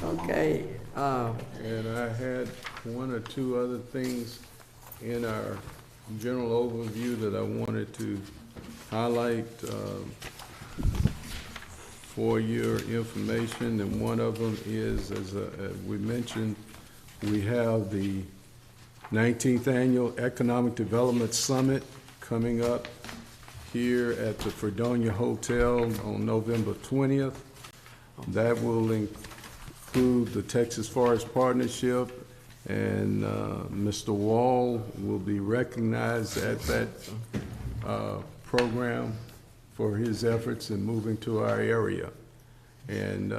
Okay. And I had one or two other things in our general overview that I wanted to highlight for your information, and one of them is, as we mentioned, we have the 19th Annual Economic Development Summit coming up here at the Fredonia Hotel on November 20th. That will include the Texas Forest Partnership, and Mr. Wall will be recognized at that program for his efforts in moving to our area. And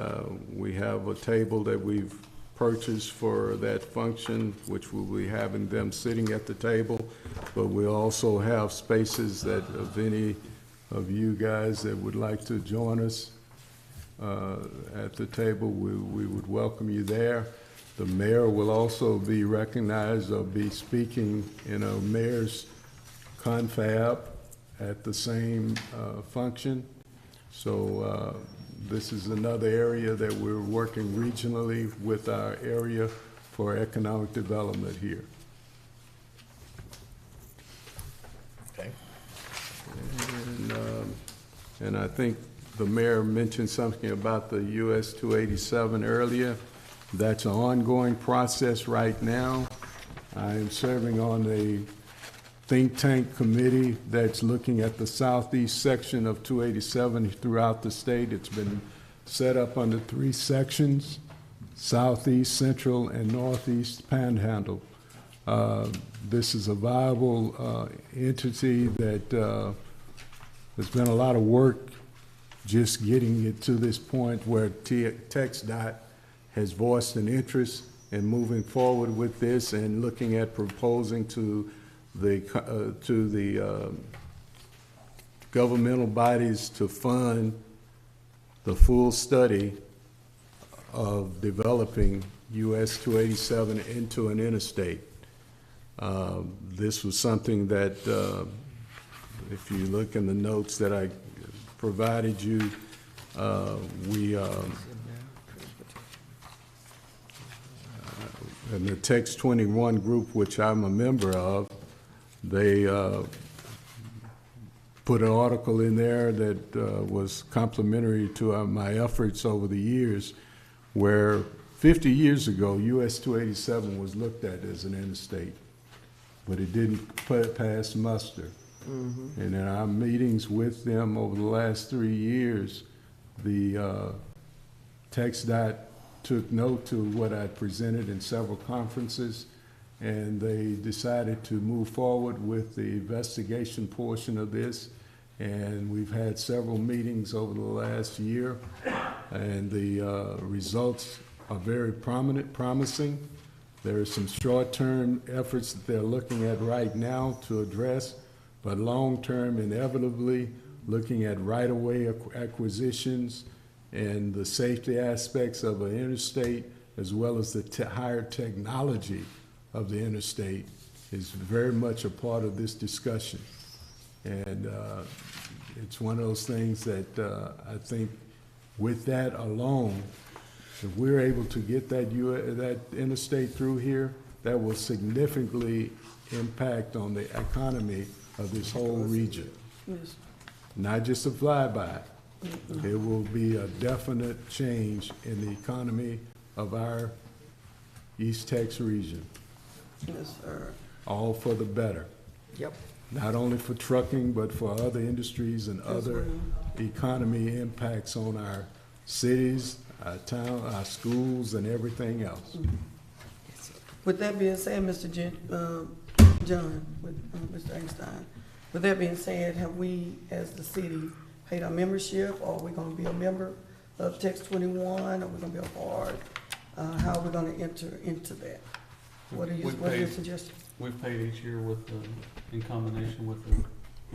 we have a table that we've purchased for that function, which we'll be having them sitting at the table, but we'll also have spaces that if any of you guys that would like to join us at the table, we would welcome you there. The mayor will also be recognized or be speaking in a mayor's confab at the same function. So this is another area that we're working regionally with our area for economic development here. Okay. And I think the mayor mentioned something about the US 287 earlier. That's an ongoing process right now. I am serving on a think tank committee that's looking at the southeast section of 287 throughout the state. It's been set up under 3 sections: southeast, central, and northeast panhandle. This is a viable entity that there's been a lot of work just getting it to this point where TxDOT has voiced an interest in moving forward with this and looking at proposing to the governmental bodies to fund the full study of developing US 287 into an interstate. This was something that, if you look in the notes that I provided you, and the Text 21 group, which I'm a member of, they put an article in there that was complimentary to my efforts over the years, where 50 years ago, US 287 was looked at as an interstate, but it didn't pass muster. Mm-hmm. And in our meetings with them over the last 3 years, the TxDOT took note to what I presented in several conferences, and they decided to move forward with the investigation portion of this. And we've had several meetings over the last year, and the results are very promising. There are some short-term efforts that they're looking at right now to address, but long-term, inevitably, looking at right-of-way acquisitions and the safety aspects of an interstate, as well as the higher technology of the interstate, is very much a part of this discussion. And it's one of those things that I think with that alone, if we're able to get that interstate through here, that will significantly impact on the economy of this whole region. Yes. Not just a flyby. It will be a definite change in the economy of our East Tex region. Yes, sir. All for the better. Yep. Not only for trucking, but for other industries and As other economy impacts on our cities, our town, our schools, and everything else. With that being said, Mr. John, Mr. Einstein, with that being said, have we, as the city, paid our membership, or are we gonna be a member of Text 21, or we gonna be a part? How are we gonna enter into that? What are your suggestions? We've paid each year with in combination with the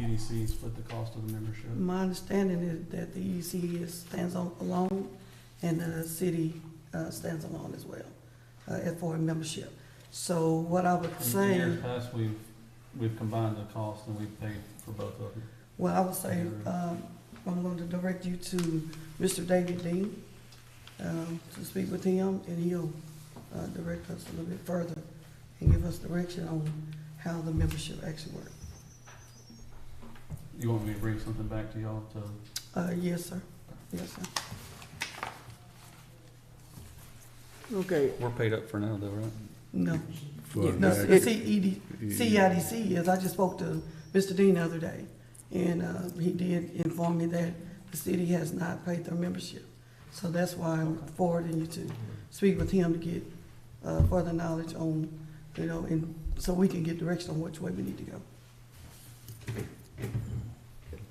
EDC, split the cost of the membership. My understanding is that the EDC stands alone, and the city stands alone as well, as for a membership. So what I would In say, years past, we've combined the cost and we've paid for both of them. well, I would say, I'm going to direct you to Mr. David Dean, to speak with him, and he'll direct us a little bit further and give us direction on how the membership actually works. You want me to bring something back to y'all to? Yes, sir. Yes, sir. Okay, We're paid up for now though, right? No. For No, that- CEDC is, I just spoke to Mr. Dean the other day, And he did inform me that the city has not paid their membership. So that's why I'm forwarding you to speak with him to get further knowledge on, you know, and so we can get direction on which way we need to go.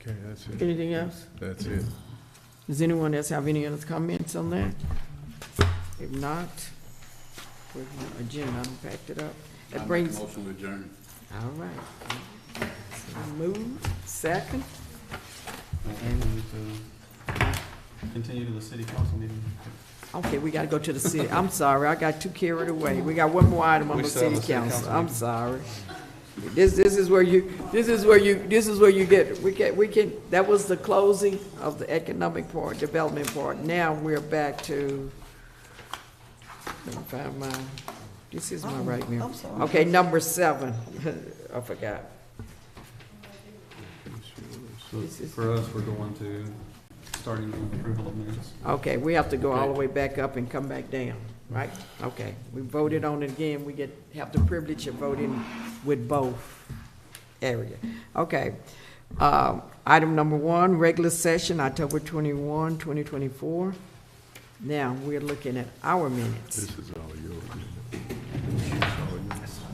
Okay, that's it. Anything else? That's it. Does anyone else have any other comments on that? If not, with my agenda, I'm packed it up. That brings, all Motion to adjourn. right. So move, second. Continue to the city council meeting. Okay, we gotta go to the city. I'm sorry, I got too carried away. We got one more item on We the still have city the city council. council I'm meeting. sorry. This is where you get, we can, that was the closing of the economic part, development part. Now we're back to, let me find my, this is my right now. I'm sorry. Okay, number 7. I forgot. So This is- for us, we're going to starting with approval of minutes. Okay, we have to go all the way back up and come back down, right? Okay, we voted on it again, we have the privilege of voting with both area. Okay, item number 1, regular session, October 21, 2024. Now, we're looking at our minutes. This is all yours.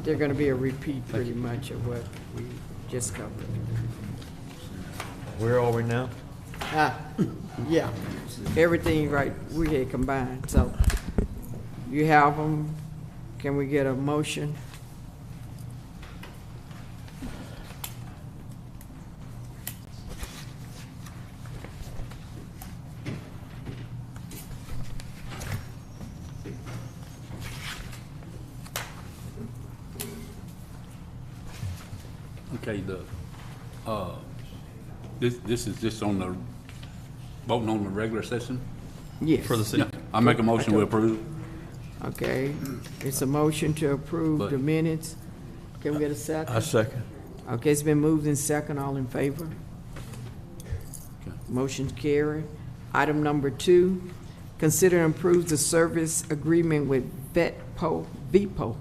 They're gonna be a repeat pretty much of what we just covered. Where are we now? Yeah, everything right, we had combined, so you have them. Can we get a motion? Okay, this is just on the, voting on the regular session? Yes. For the city. I make a motion to approve. Okay, it's a motion to approve But- the minutes. Can we get a second? I second. Okay, it's been moved in second, all in favor? Okay. Motion carried. Item number 2, consider and approve the service agreement with VPO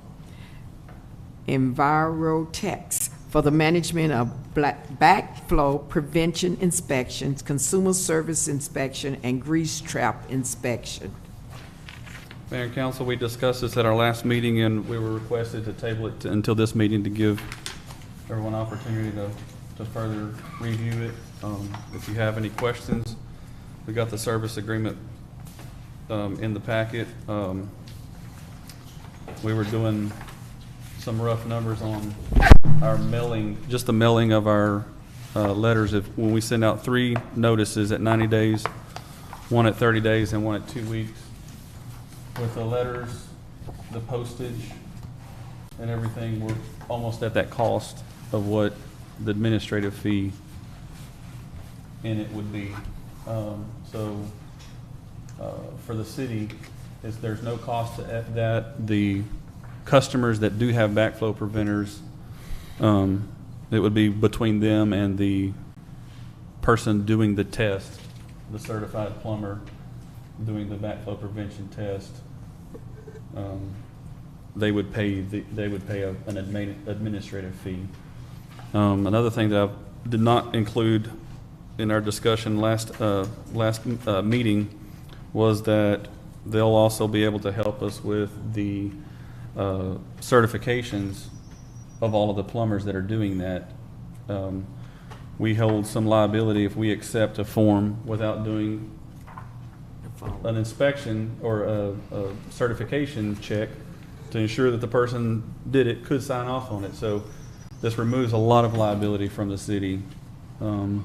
Envirotex for the management of backflow prevention inspections, consumer service inspection, and grease trap inspection. Mayor and council, we discussed this at our last meeting, and we were requested to table it until this meeting to give everyone opportunity to further review it. If you have any questions, we got the service agreement in the packet. We were doing some rough numbers on our mailing, just the mailing of our letters. When we send out 3 notices at 90 days, 1 at 30 days, and 1 at 2 weeks, with the letters, the postage, and everything, we're almost at that cost of what the administrative fee in it would be. For the city, there's no cost to that. The customers that do have backflow preventers, it would be between them and the person doing the test, the certified plumber doing the backflow prevention test. They would pay an administrative fee. Another thing that I did not include in our discussion last meeting was that they'll also be able to help us with the certifications of all of the plumbers that are doing that. We hold some liability if we accept a form without doing an inspection or a certification check to ensure that the person did it, could sign off on it. So this removes a lot of liability from the city. And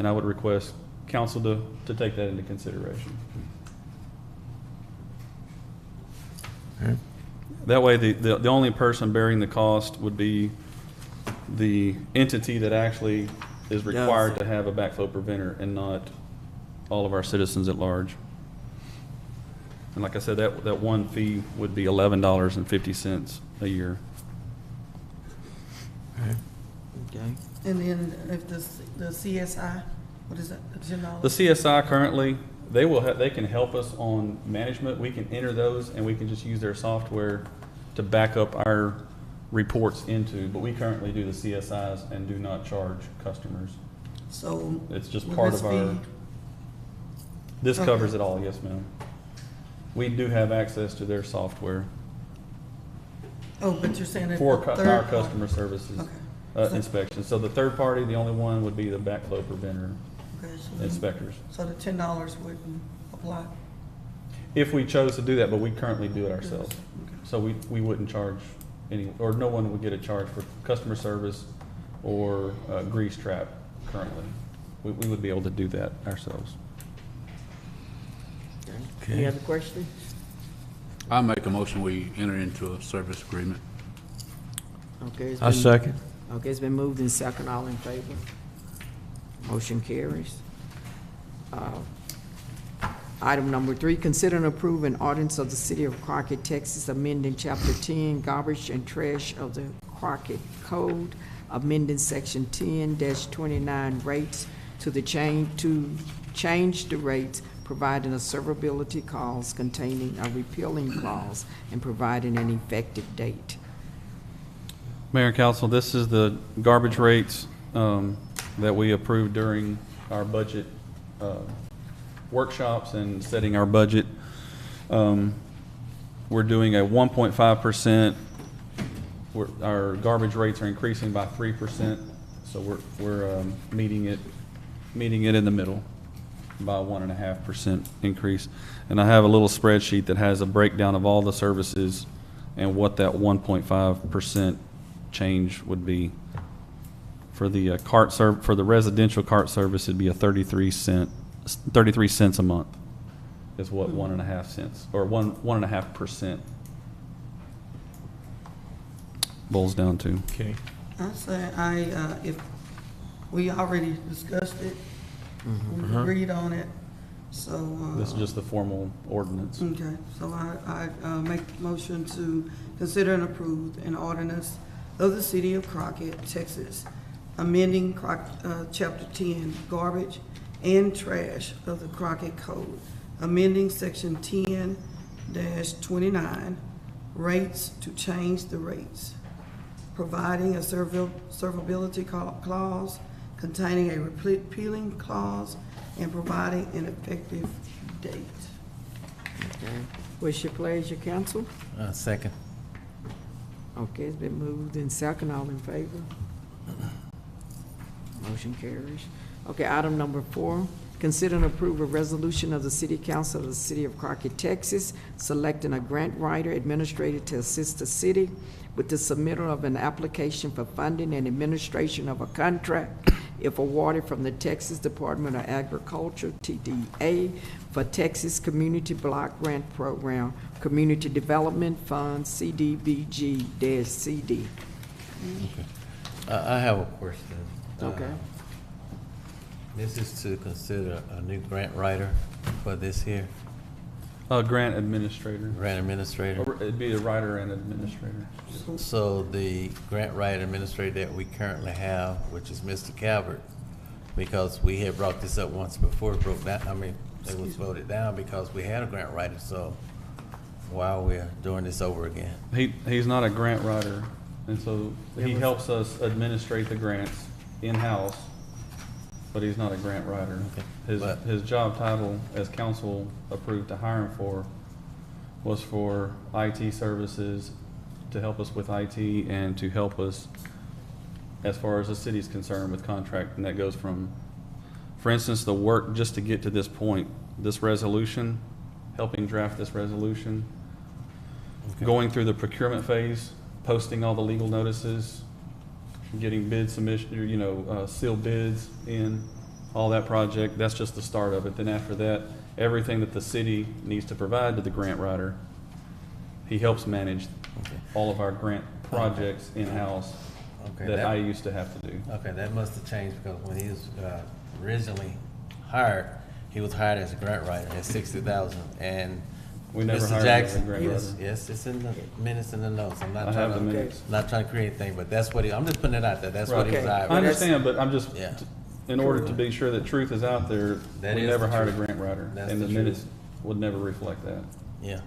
I would request council to take that into consideration. That way, the only person bearing the cost would be the entity that actually is required to have a backflow preventer, and not all of our citizens at large. And like I said, that one fee would be $11.50 a year. Okay. And then if the CSI, what is that, the general? The CSI currently, they can help us on management. We can enter those, and we can just use their software to back up our reports into, but we currently do the CSIs and do not charge customers. So. It's just will part this of our, be- this Okay. covers it all, yes, ma'am. We do have access to their software Oh, but you're saying that. for the our third party- customer services Okay. inspection. So the third party, the only one would be the backflow preventer Okay, so then- inspectors. So the $10 wouldn't apply? If we chose to do that, but we currently do it ourselves. Okay. So we wouldn't charge any, or no one would get a charge for customer service or grease trap currently. We would be able to do that ourselves. Any other questions? I make a motion, we enter into a service agreement. Okay. I second. Okay, it's been moved in second. All in favor? Motion carries. Item number 3, consider and approve an ordinance of the City of Crockett, Texas, amending Chapter 10, Garbage and Trash of the Crockett Code, amending Section 10-29 rates to change the rates, providing a severability clause containing a repealing clause, and providing an effective date. Mayor and Council, this is the garbage rates that we approved during our budget workshops and setting our budget. We're doing a 1.5%. Our garbage rates are increasing by 3%, so we're meeting it in the middle by a 1.5% increase. And I have a little spreadsheet that has a breakdown of all the services and what that 1.5% change would be. For the for the residential cart service, it'd be a 33 cents a month is what 1.5 cents or 1.5% boils down to. Okay. I say, if we already discussed it, we agreed on it, so. This is just the formal ordinance. Okay, so I make a motion to consider and approve an ordinance of the City of Crockett, Texas, amending Chapter 10, Garbage and Trash of the Crockett Code, amending Section 10-29, rates to change the rates, providing a servability clause containing a repealing clause, and providing an effective date. Okay. What's your pleasure, council? Second. Okay, it's been moved in second. All in favor? Motion carries. Okay, item number 4, consider and approve a resolution of the City Council of the City of Crockett, Texas, selecting a grant writer administrator to assist the city with the submittal of an application for funding and administration of a contract, if awarded from the Texas Department of Agriculture, TDA, for Texas Community Block Grant Program, Community Development Fund, CDBG-CD. I have a question. Okay. This is to consider a new grant writer for this here, Grant administrator. grant administrator. Or it'd be a writer and administrator. So the grant writer administrator that we currently have, which is Mr. Calvert, because we had brought this up once before, it broke down, it was voted down because we had a grant writer, so why we're doing this over again? He's not a grant writer, and so he helps us administrate the grants in-house, but he's not a grant writer. Okay. His job title, as council approved to hire him for, was for IT services, to help us with IT and to help us as far as the city's concerned with contract. And that goes from, for instance, the work just to get to this point, this resolution, helping draft this resolution, going through the procurement phase, posting all the legal notices, getting bid submission, sealed bids in, all that project. That's just the start of it. Then after that, everything that the city needs to provide to the grant writer, he helps manage all of our grant projects in-house that I used to have to do. Okay, that must have changed because when he was originally hired, he was hired as a grant writer at $60,000, and We never Mr. hired Jackson, a grant writer. yes, it's in the minutes and the notes. I'm I not have the trying to, minutes. not trying to create anything, but that's what I'm just putting it out there. That's what he was Okay. hired. I understand, but I'm just, Yeah. in order to be sure that truth is out there, That we is never the hired a truth. grant writer. That's And the the truth. minutes would never reflect that. Yeah,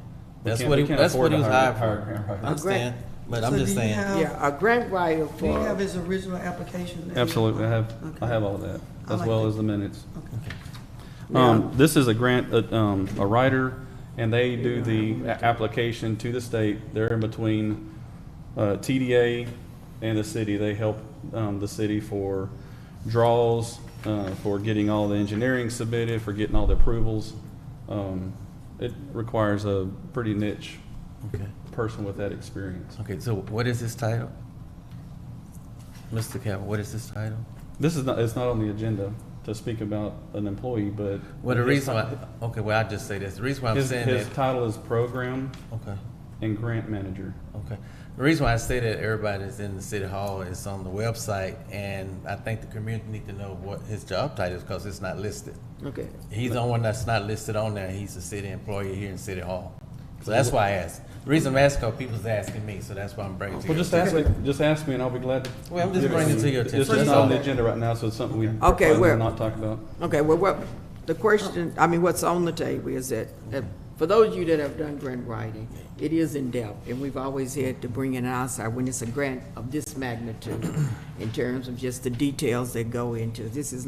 We that's can't- what we he, can't that's afford what he to was hire hired a for. grant writer. I understand, but I'm So just do you saying. have- Yeah, a grant writer Do you have for, his original application? Absolutely, I have Okay. all of that. I as like well that. as the minutes. Okay. This is a grant, a writer, and they do the application to the state. They're in between TDA and the city. They help the city for draws, for getting all the engineering submitted, for getting all the approvals. It requires a pretty niche Okay. person with that experience. Okay, so what is this title? Mr. Cabot, what is this title? This is not, it's not on the agenda to speak about an employee, but. Well, the reason why, okay, well, I'll just say this. The reason why I'm His saying that, title is program okay, and grant manager. okay. The reason why I say that everybody that's in the city hall is on the website, and I think the community need to know what his job title is, because it's not listed. Okay. He's the only one that's not listed on there. He's a city employee here in City Hall. So that's why I asked. The reason I'm asking, because people's asking me, so that's why I'm bringing it to Well, you. just ask me and I'll be glad to. Well, I'm just give bringing it to your It's attention. just That's not on the all. agenda right now, so it's something we Okay, probably well- will not talk about. Okay, well, what, the question, I mean, what's on the table is that for those of you that have done grant writing, it is in-depth, and we've always had to bring in outside when it's a grant of this magnitude, in terms of just the details that go into it. This is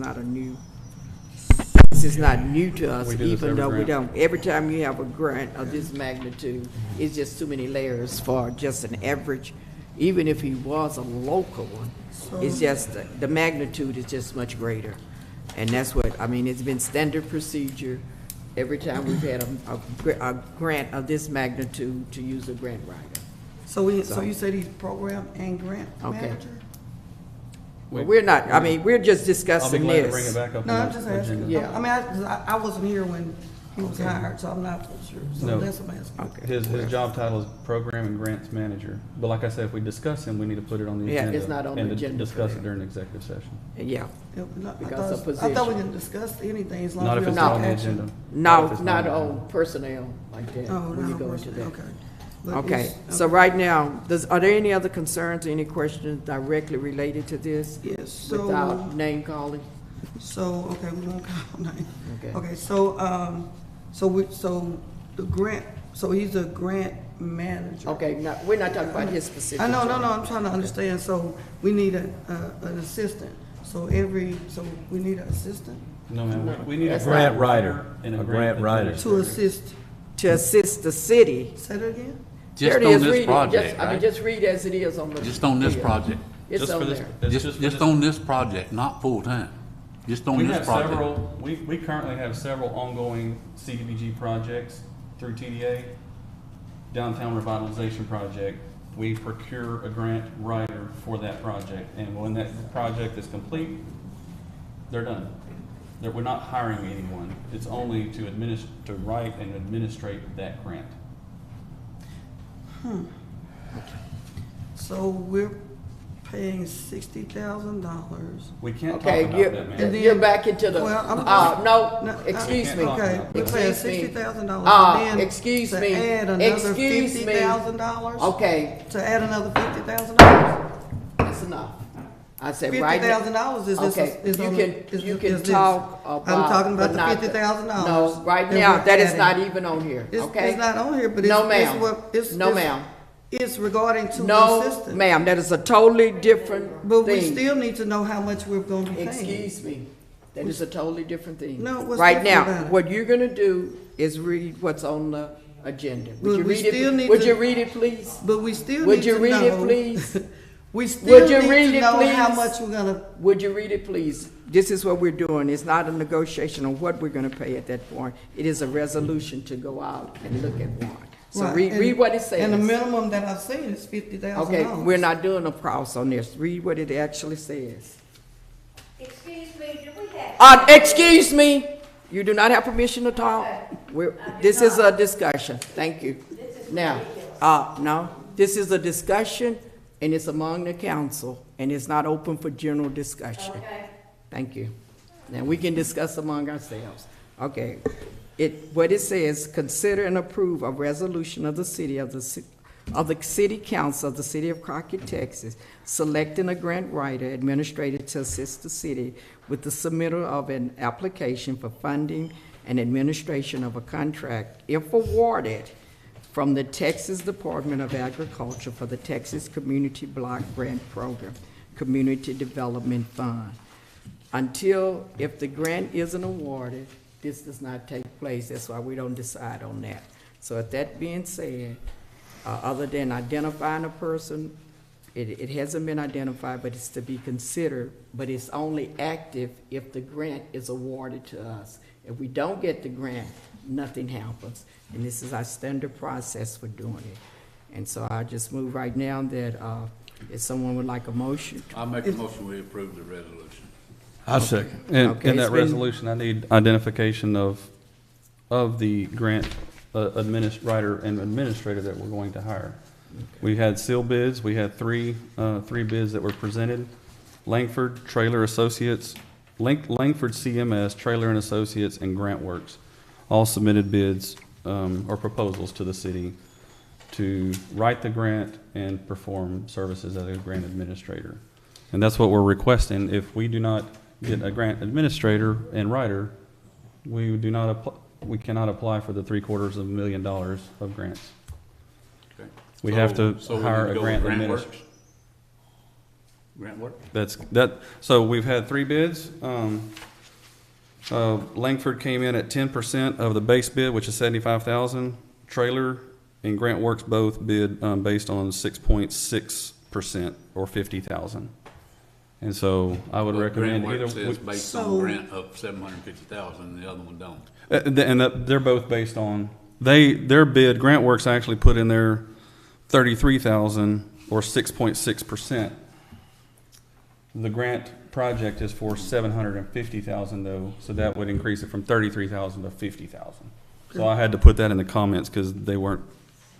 not new to us, We do this even every though we grant. don't. Every time you have a grant of this magnitude, it's just too many layers for just an average, even if he was a local one. It's just, the magnitude is just much greater. And that's what, I mean, it's been standard procedure every time we've had a grant of this magnitude to use a grant writer. So you said he's program and grant Okay. manager? Well, we're not, I mean, we're just I'll be discussing glad to bring it this. back up No, on I'm the just asking. agenda. Yeah. I mean, I wasn't here when he was hired, so I'm not sure. So No. that's what I'm asking. Okay. His job title is program and grants manager. But like I said, if we discuss him, we need to put it on the Yeah, agenda. it's not on the agenda And discuss for it that. during executive session. Yeah, Because of I thought we position. could discuss anything as long Not as if we it's don't not on take the action. agenda. no, if it's not on the on personnel like that, Oh, when you no, go of into course, that. okay. But Okay, it's- so right now, are there any other concerns, any questions directly related to this? Yes, so. Without name calling? So, okay, we won't call name. Okay. Okay, so the grant, so he's a grant manager. Okay, now, we're not talking about his specific I know, job. I'm trying to understand, so we need an assistant, so we need an assistant No, ma'am, we need a That's grant not- writer and A grant writer. to assist, To assist the city. say that again? There Just it on is, this read it. project, Just- I mean, right? just read as it is on the. Just on this yeah. project. It's Just for on this- there. it's Just for this- on this project, not full-time. Just on We this have project. several, we currently have several ongoing CDBG projects through TDA. Downtown Revitalization Project, we procure a grant writer for that project, and when that project is complete, they're done. We're not hiring anyone, it's only to write and administrate that grant. So we're paying $60,000. We can't talk Okay, about that, And ma'am. then- you're back into the, Well, I'm no, No, excuse me. Okay, we're paying Excuse me. $60,000. and then Excuse to me. add another Excuse me. $50,000? Okay, To add another $50,000? that's enough. I said right now. $50,000 is this, Okay, is you on, can, is you is can this. talk about. I'm talking about but the not $50,000. No, right that now, we're that is adding. not even on here, okay? It's not on here, but No, it's ma'am. what, it's. No, it's- ma'am. It's regarding to the No, assistant. ma'am, that is a totally different But we thing. still need to know how much we're gonna be paying. Excuse me, that is a totally different thing. No, what's Right different now, about it? what you're gonna do is read what's on the agenda. But Would you we read still it, need would to- you read it, please? But we still Would need you to read it, know- please? We still you need read to it, know how please? much we're gonna, Would you read it, please? This is what we're doing. It's not a negotiation on what we're gonna pay at that point. It is a resolution to go out and look at one. So Right, read, and- read what it says. and the minimum that I've seen is $50,000. Okay, we're not doing a price on this. Read what it actually says. Excuse me, do we have? Excuse me, you do not have permission to talk. This is a discussion. Thank you. Now, no, this is a discussion and it's among the council and it's not open for general discussion. Okay. Thank you. Now, we can discuss among ourselves. Okay. What it says, consider and approve a resolution of the city council of the city of Crockett, Texas, selecting a grant writer administrator to assist the city with the submittal of an application for funding and administration of a contract, if awarded, from the Texas Department of Agriculture for the Texas Community Block Grant Program, Community Development Fund. until, if the grant isn't awarded, this does not take place. That's why we don't decide on that. So with that being said, other than identifying a person, it hasn't been identified, but it's to be considered, but it's only active if the grant is awarded to us. If we don't get the grant, nothing happens. And this is our standard process for doing it. And so I just move right now that, if someone would like a motion. I'll make a motion, we approve the resolution. I second. And Okay, in it's that been- resolution, I need identification of the grant writer and administrator that we're going to hire. We had sealed bids. We had three bids that were presented. Langford Trailer Associates, Langford CMS, Trailer and Associates, and Grant Works all submitted bids or proposals to the city to write the grant and perform services as a grant administrator. And that's what we're requesting. If we do not get a grant administrator and writer, we cannot apply for the $750,000 of grants. Okay. We have to So we hire need a to go grant with administrator. Grant work? So we've had three bids. Langford came in at 10% of the base bid, which is $75,000. Trailer and Grant Works both bid based on 6.6% or $50,000. And so I would recommend Grant either. work says based So- on grant of 750,000, and the other one don't. They're both based on, their bid, Grant Works actually put in there 33,000 or 6.6%. The grant project is for 750,000 though, so that would increase it from 33,000 to 50,000. So I had to put that in the comments because they weren't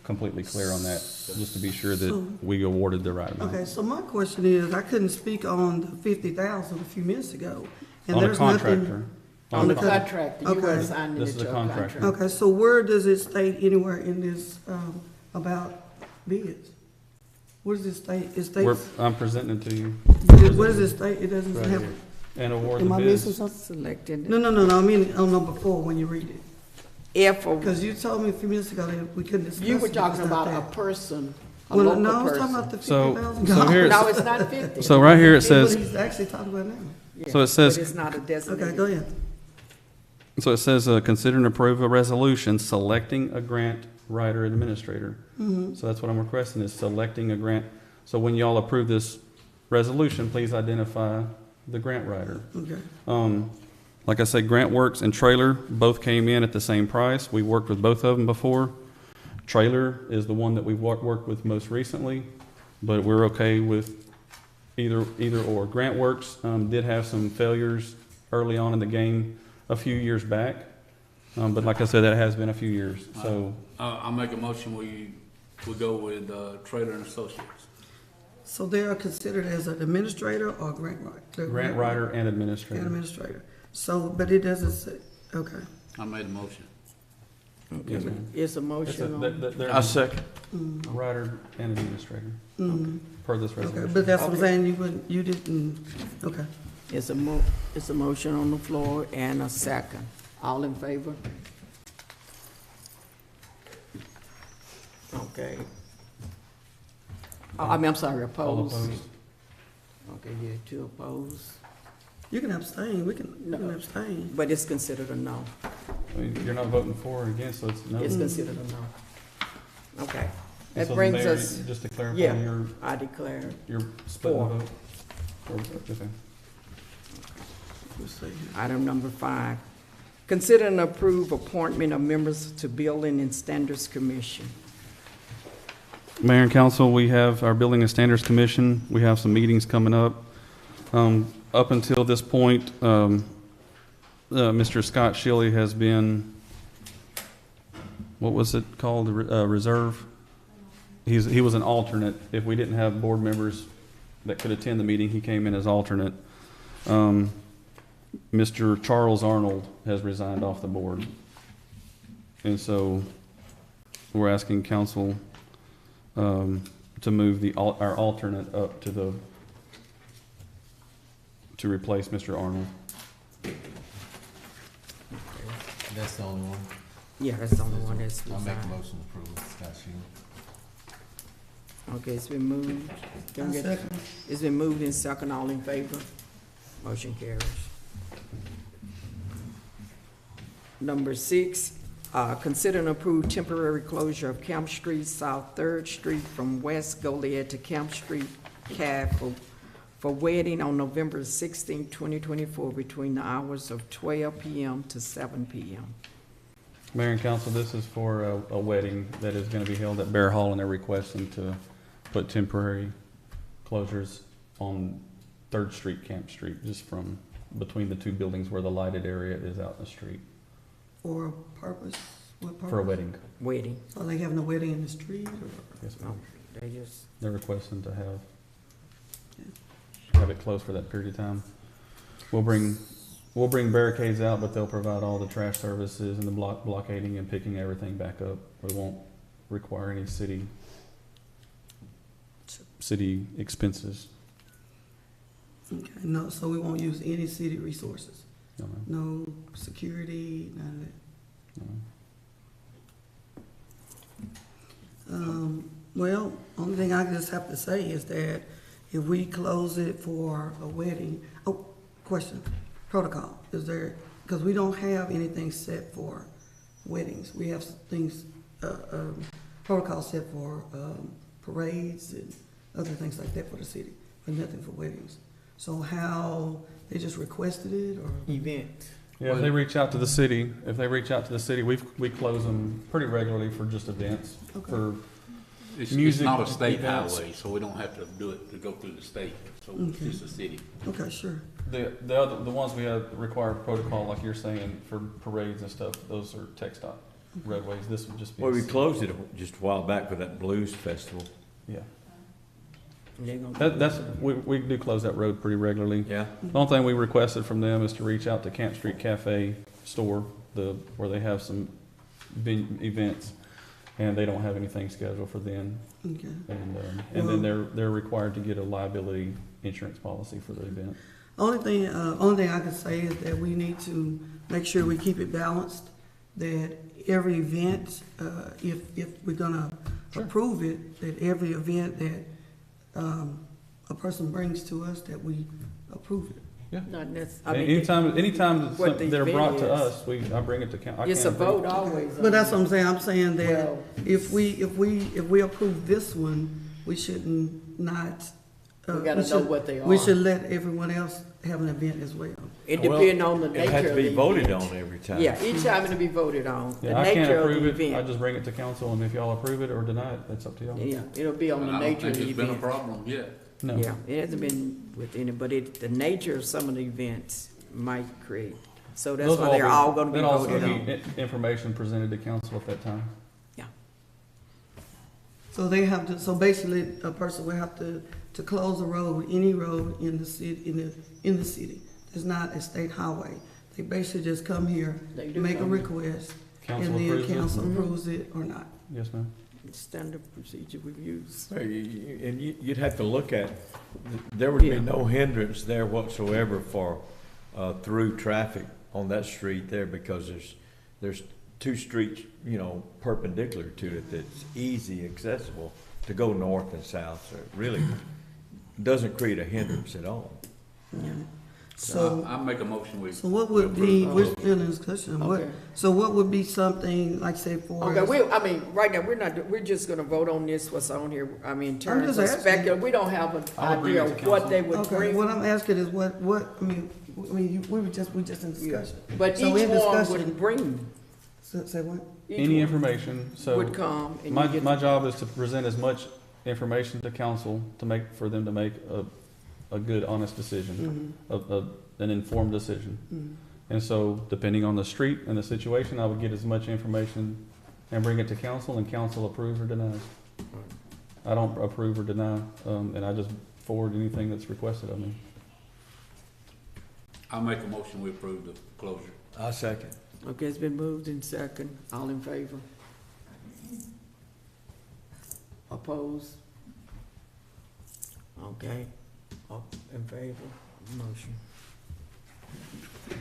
completely clear on that, just to be sure that we awarded the right amount. Okay, so my question is, I couldn't speak on the 50,000 a few minutes ago. And On a there's nothing. contractor. On the Okay. contract, you Okay. were assigning This it is to a a contract. contract. Okay, so where does it state anywhere in this, about bids? Where does it state? It states, I'm presenting it to you what does it state? It doesn't right have, here. And award the am I missing bids. something? Selected. No, I mean on number 4 when you read it. If, Because you told me a few minutes ago that we couldn't discuss it. you were talking because about that. a person, a Well, local no, I was talking person. about the So- 50,000. so here No, it's not 50. So right here it That's what says, he's actually talking about now. Yeah, so it says- But it's not a designated. Okay, go ahead. consider and approve a resolution selecting a grant writer administrator. So that's what I'm requesting, is selecting a grant. So when y'all approve this resolution, please identify the grant writer. Okay. Like I said, Grant Works and Trailer both came in at the same price. We worked with both of them before. Trailer is the one that we've worked with most recently, but we're okay with either or. Grant Works did have some failures early on in the game a few years back, but like I said, that has been a few years. So I'll make a motion, we go with Trailer and Associates. So they are considered as an administrator or grant writer? grant writer and And administrator. administrator. So, but it doesn't say, okay. I made a motion. Okay, Yes, but ma'am. it's a motion on. They're I second. writer and administrator per this Okay, resolution. but that's what I'm Okay. saying, you didn't, okay. It's a motion on the floor and a second. All in favor? Okay. I'm sorry, All opposed? opposed? Okay, yeah, 2 opposed, You can abstain, we can No. abstain. but it's considered a no. I mean, you're not voting for or against, so it's no. It's considered a no. Okay. And That so, brings Mayor, us, just to clarify, yeah. you're I declare, splitting the 4. vote? Okay. Let's see. item number 5. Consider and approve appointment of members to Building and Standards Commission. Mayor and council, we have our Building and Standards Commission. We have some meetings coming up. Up until this point, Mr. Scott Shilley has been, what was it called, reserve? He was an alternate. If we didn't have board members that could attend the meeting, he came in as alternate. Mr. Charles Arnold has resigned off the board. And so we're asking council to move our alternate up to replace Mr. Arnold. That's the only one. Yeah, that's the only one that's I'll make a resigned. motion to approve Scott Shield. Okay, it's been moved. Can we get- Second. It's been moved in second, all in favor? Motion carries. Number 6, consider and approve temporary closure of Camp Street, South Third Street from West Goliad to Camp Street, Cave for wedding on November 16, 2024, between the hours of 12 p.m. to 7 p.m. Mayor and council, this is for a wedding that is going to be held at Bear Hall, and they're requesting to put temporary closures on Third Street, Camp Street, just from between the two buildings where the lighted area is out in the street. For a purpose? What purpose? For a wedding. Wedding. Are they having a wedding in the street or? Yes, No, ma'am. they just, They're requesting to have it closed for that period of time. We'll bring barricades out, but they'll provide all the trash services and the blockading and picking everything back up. We won't require any city expenses. Okay, no, so we won't use any city resources? No, ma'am. No security, none of that? No. Well, only thing I just have to say is that if we close it for a wedding, oh, question, protocol, is there, because we don't have anything set for weddings. We have things, protocol set for parades and other things like that for the city, but nothing for weddings. So how, they just requested it, or? event. Yeah, if they reach out to the city, we close them pretty regularly for just events, Okay. for It's music not a state events. highway, so we don't have to do it to go through the state, so it's Okay. just a city. Okay, sure. The ones we have require protocol, like you're saying, for parades and stuff, those are TxDOT roadways. This would just be. Well, we closed it just a while back for that blues festival. Yeah, They're gonna- we do close that road pretty regularly. Yeah. The only thing we requested from them is to reach out to Camp Street Cafe store, where they have some events, and they don't have anything scheduled for then. Okay. And then they're required to get a liability insurance policy for the event. Only thing I can say is that we need to make sure we keep it balanced, that every event, if we're gonna approve it, that every event that, a person brings to us, that we approve it. Not necessarily. Anytime what the they're brought event to is. us, I bring it to council. It's a vote always. But that's what I'm saying, that Well- if we approve this one, we shouldn't not. We gotta know what they We are. should let everyone else have an event as well. It depends on the It nature has of to the be voted event. on every time. Yeah, each time it'll be voted on, the Yeah, I can't nature of approve the it, I event. just bring it to council, and if y'all approve it or deny it, that's up to y'all. Yeah, it'll be on And the I don't nature of think the it's been a event. problem yet. No. Yeah, it hasn't been with any, but the nature of some of the events might create. So that's Those why will they're all gonna be There'll also voted on. be information presented to council at that time. So they have to, so basically, a person will have to close a road, any road in the city, in the city. It's not a state highway. They basically just come here, They do make a come here. request, Council and then approves it. council Mhm. approves it or not. Yes, ma'am. Standard procedure we've used. So you'd have to look at, there would be Yeah. no hindrance there whatsoever for, through traffic on that street there, because there's two streets, perpendicular to it that's easy accessible to go north and south, so it really doesn't create a hindrance at all. So, I make a motion so what would be, approve. we're still in discussion, Okay. so what would be something, like say for. Okay, right now, we're just gonna vote on this, what's on here, in terms just of asking. speculative, we don't have an I'll bring idea it of to what council. they would Okay, bring. what I'm asking is we just in discussion. But So each in one discussion- would bring, Say what? each Any one information, so would come and you my get. job is to present as much information to council for them to make a good, honest decision, an informed decision. And so, depending on the street and the situation, I would get as much information and bring it to council, and council approves or denies. I don't approve or deny, and I just forward anything that's requested of me. I'll make a motion, we approve the closure. I second. Okay, it's been moved in second, all in favor? Opposed? Okay, all in favor, motion.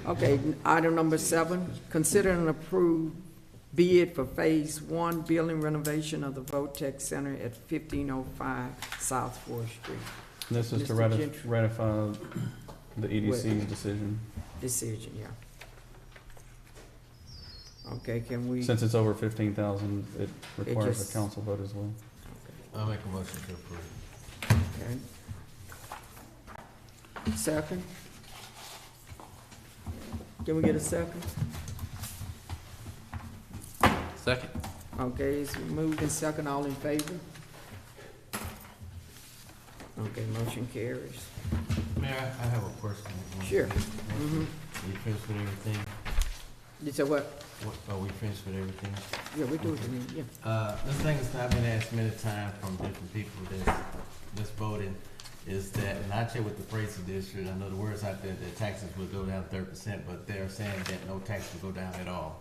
Okay, item number 7, consider and approve bid for Phase 1 building renovation of the Votech Center at 1505 South 4th Street. This is to Mr. Gentry. ratify the EDC's decision. Decision, yeah. Okay, can we, Since it's over 15,000, it requires just- a council vote as well. I'll make a motion to approve. okay. Second? Can we get a second? Second. Okay, it's moved and second, all in favor? Okay, motion carries. Mayor, I have a question. Sure. You finished with everything? You said what? Are we finished with everything? Yeah, we do it, yeah. This thing has not been asked many times from different people that's voting, is that, and I checked with the appraisal district, I know the words out there that taxes will go down 30%, but they're saying that no tax will go down at all.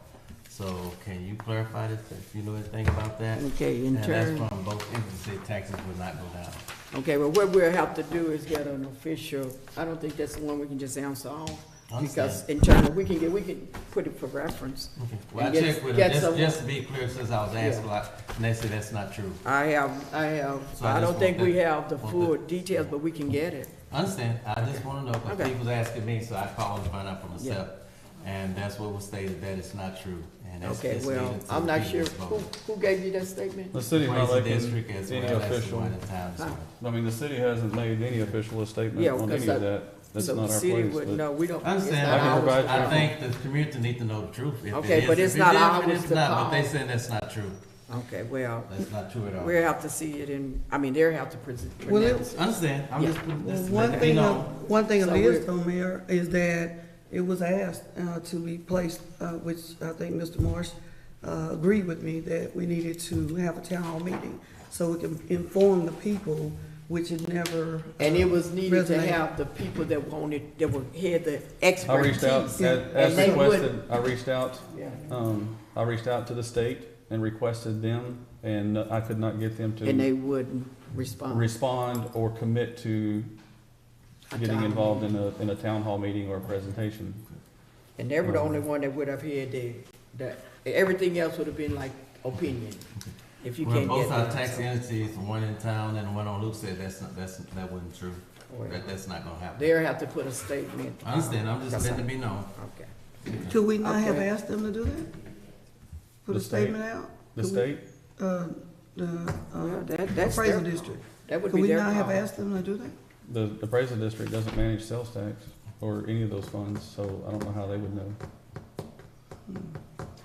So can you clarify this, if you know anything about that? Okay, in And turn, that's from both entities, taxes will not go down. okay, well, what we'll have to do is get an official, I don't think that's the one we can just answer off. Because in turn, we can put it for reference. Okay. Well, I And get- checked with get them, some- just to be clear, since I was asked a Yeah. lot, and they said that's not true. I have, So I I don't just think want we that- have the want full that. details, but we can get it. I understand, I just wanna know, because Okay. people's asking me, so I called and found out for myself. And that's what was stated, that it's not true, and that's Okay, just well, needed to I'm not be sure, disclosed. who gave you that statement? The city's not Appraisal making district as any well as the official, one in town, so. Huh? I mean, the city hasn't made any official statement Yeah, on because any of that. That's So not the our city place. would, but- no, we don't. I understand, it's not I can ours. provide you- I think the community need to know the truth. If it Okay, is, but it's if it not is, ours it's to not, call. But they saying that's not true, Okay, well, that's not true at all. we'll have to see it in, I mean, they'll have to present. Well, pronounce it. I understand, I'm Yeah. just, just One letting it be thing, known. one thing So it is we're- though, Mayor, is that it was asked, to be placed, which I think Mr. Marsh, agreed with me, that we needed to have a town hall meeting so we can inform the people, which had never. And it was needed to resonated. have the people that wanted, had the I expertise. reached out, as And they requested, I reached out, Yeah. I reached out to the state and requested them, and I could not get them And they to wouldn't respond. respond or commit to A getting town involved in a town hall meeting or a presentation. And they were the only one that would have had everything else would have been like opinion, if you Well, can't get both our that. tax entities, the one in town and the one on Luke said that wasn't true, Well, that's not gonna happen. They'll have to put a statement. I understand, I'm just letting it be known. Okay. Could we not have Okay. asked them to do that? Put The a state? statement out? The Could we- state, The, Well, that's their, appraisal district. that would Could be we their not have call. asked them to do that? the appraisal district doesn't manage sales tax or any of those funds, so I don't know how they would know.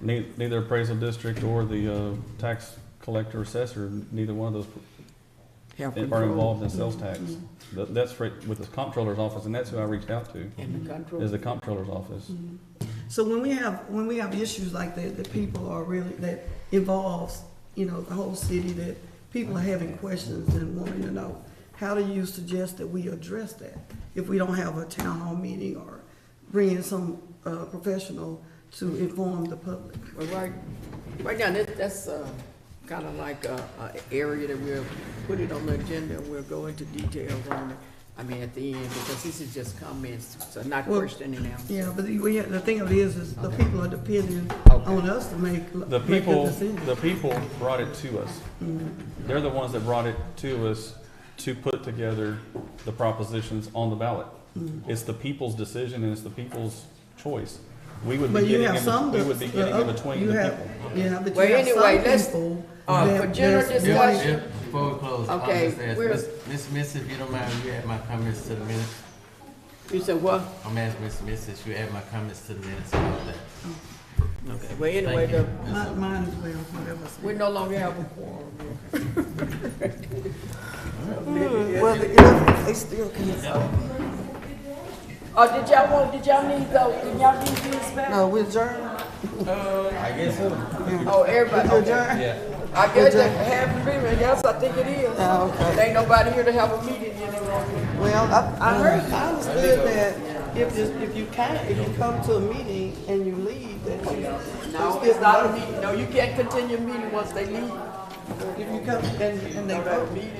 Neither appraisal district or the tax collector assessor, neither one of those Have are control involved in sales tax. That's with the comptroller's office, and that's who I reached out to, in the control. is the comptroller's office. So when we have issues like that people are really, that involves, the whole city, that people are having questions and wanting to know, how do you suggest that we address that? If we don't have a town hall meeting or bring in some, professional to inform the public? Well, right now, that's kind of like a area that we'll put it on the agenda, and we'll go into details on it, I mean, at the end, because this is just comments, so not Well, question and answer. Yeah, but the thing of it is the people are depending Okay. on us to make The good people, decisions. the people brought it to us. They're the ones that brought it to us to put together the propositions on the ballot. It's the people's decision and it's the people's choice. We would be But you getting have some, we would be getting in between you the have, people. yeah, but Well, you have anyway, some let's- people. for that- general that's discussion- wanting- Before we close, Okay, I'll just ask, we're- Miss Miss, if you don't mind, you add my comments to the minutes. You said what? I'm asking Miss Miss if you add my comments to the minutes about that. Okay, well, anyway, Thank you. Mine as well, whatever. we no longer have a quorum. Well, they still can. Oh, did y'all need these back? No, we adjourn. I guess so. Oh, everybody, We okay. adjourn? I guess that half the people, yes, I think it is. Oh, okay. Ain't nobody here to have a meeting anymore. Well, I understood that if you come to a meeting and you leave, that you. No, it's not a meeting, no, you can't continue a meeting once they leave. If you come and they No, vote. that meeting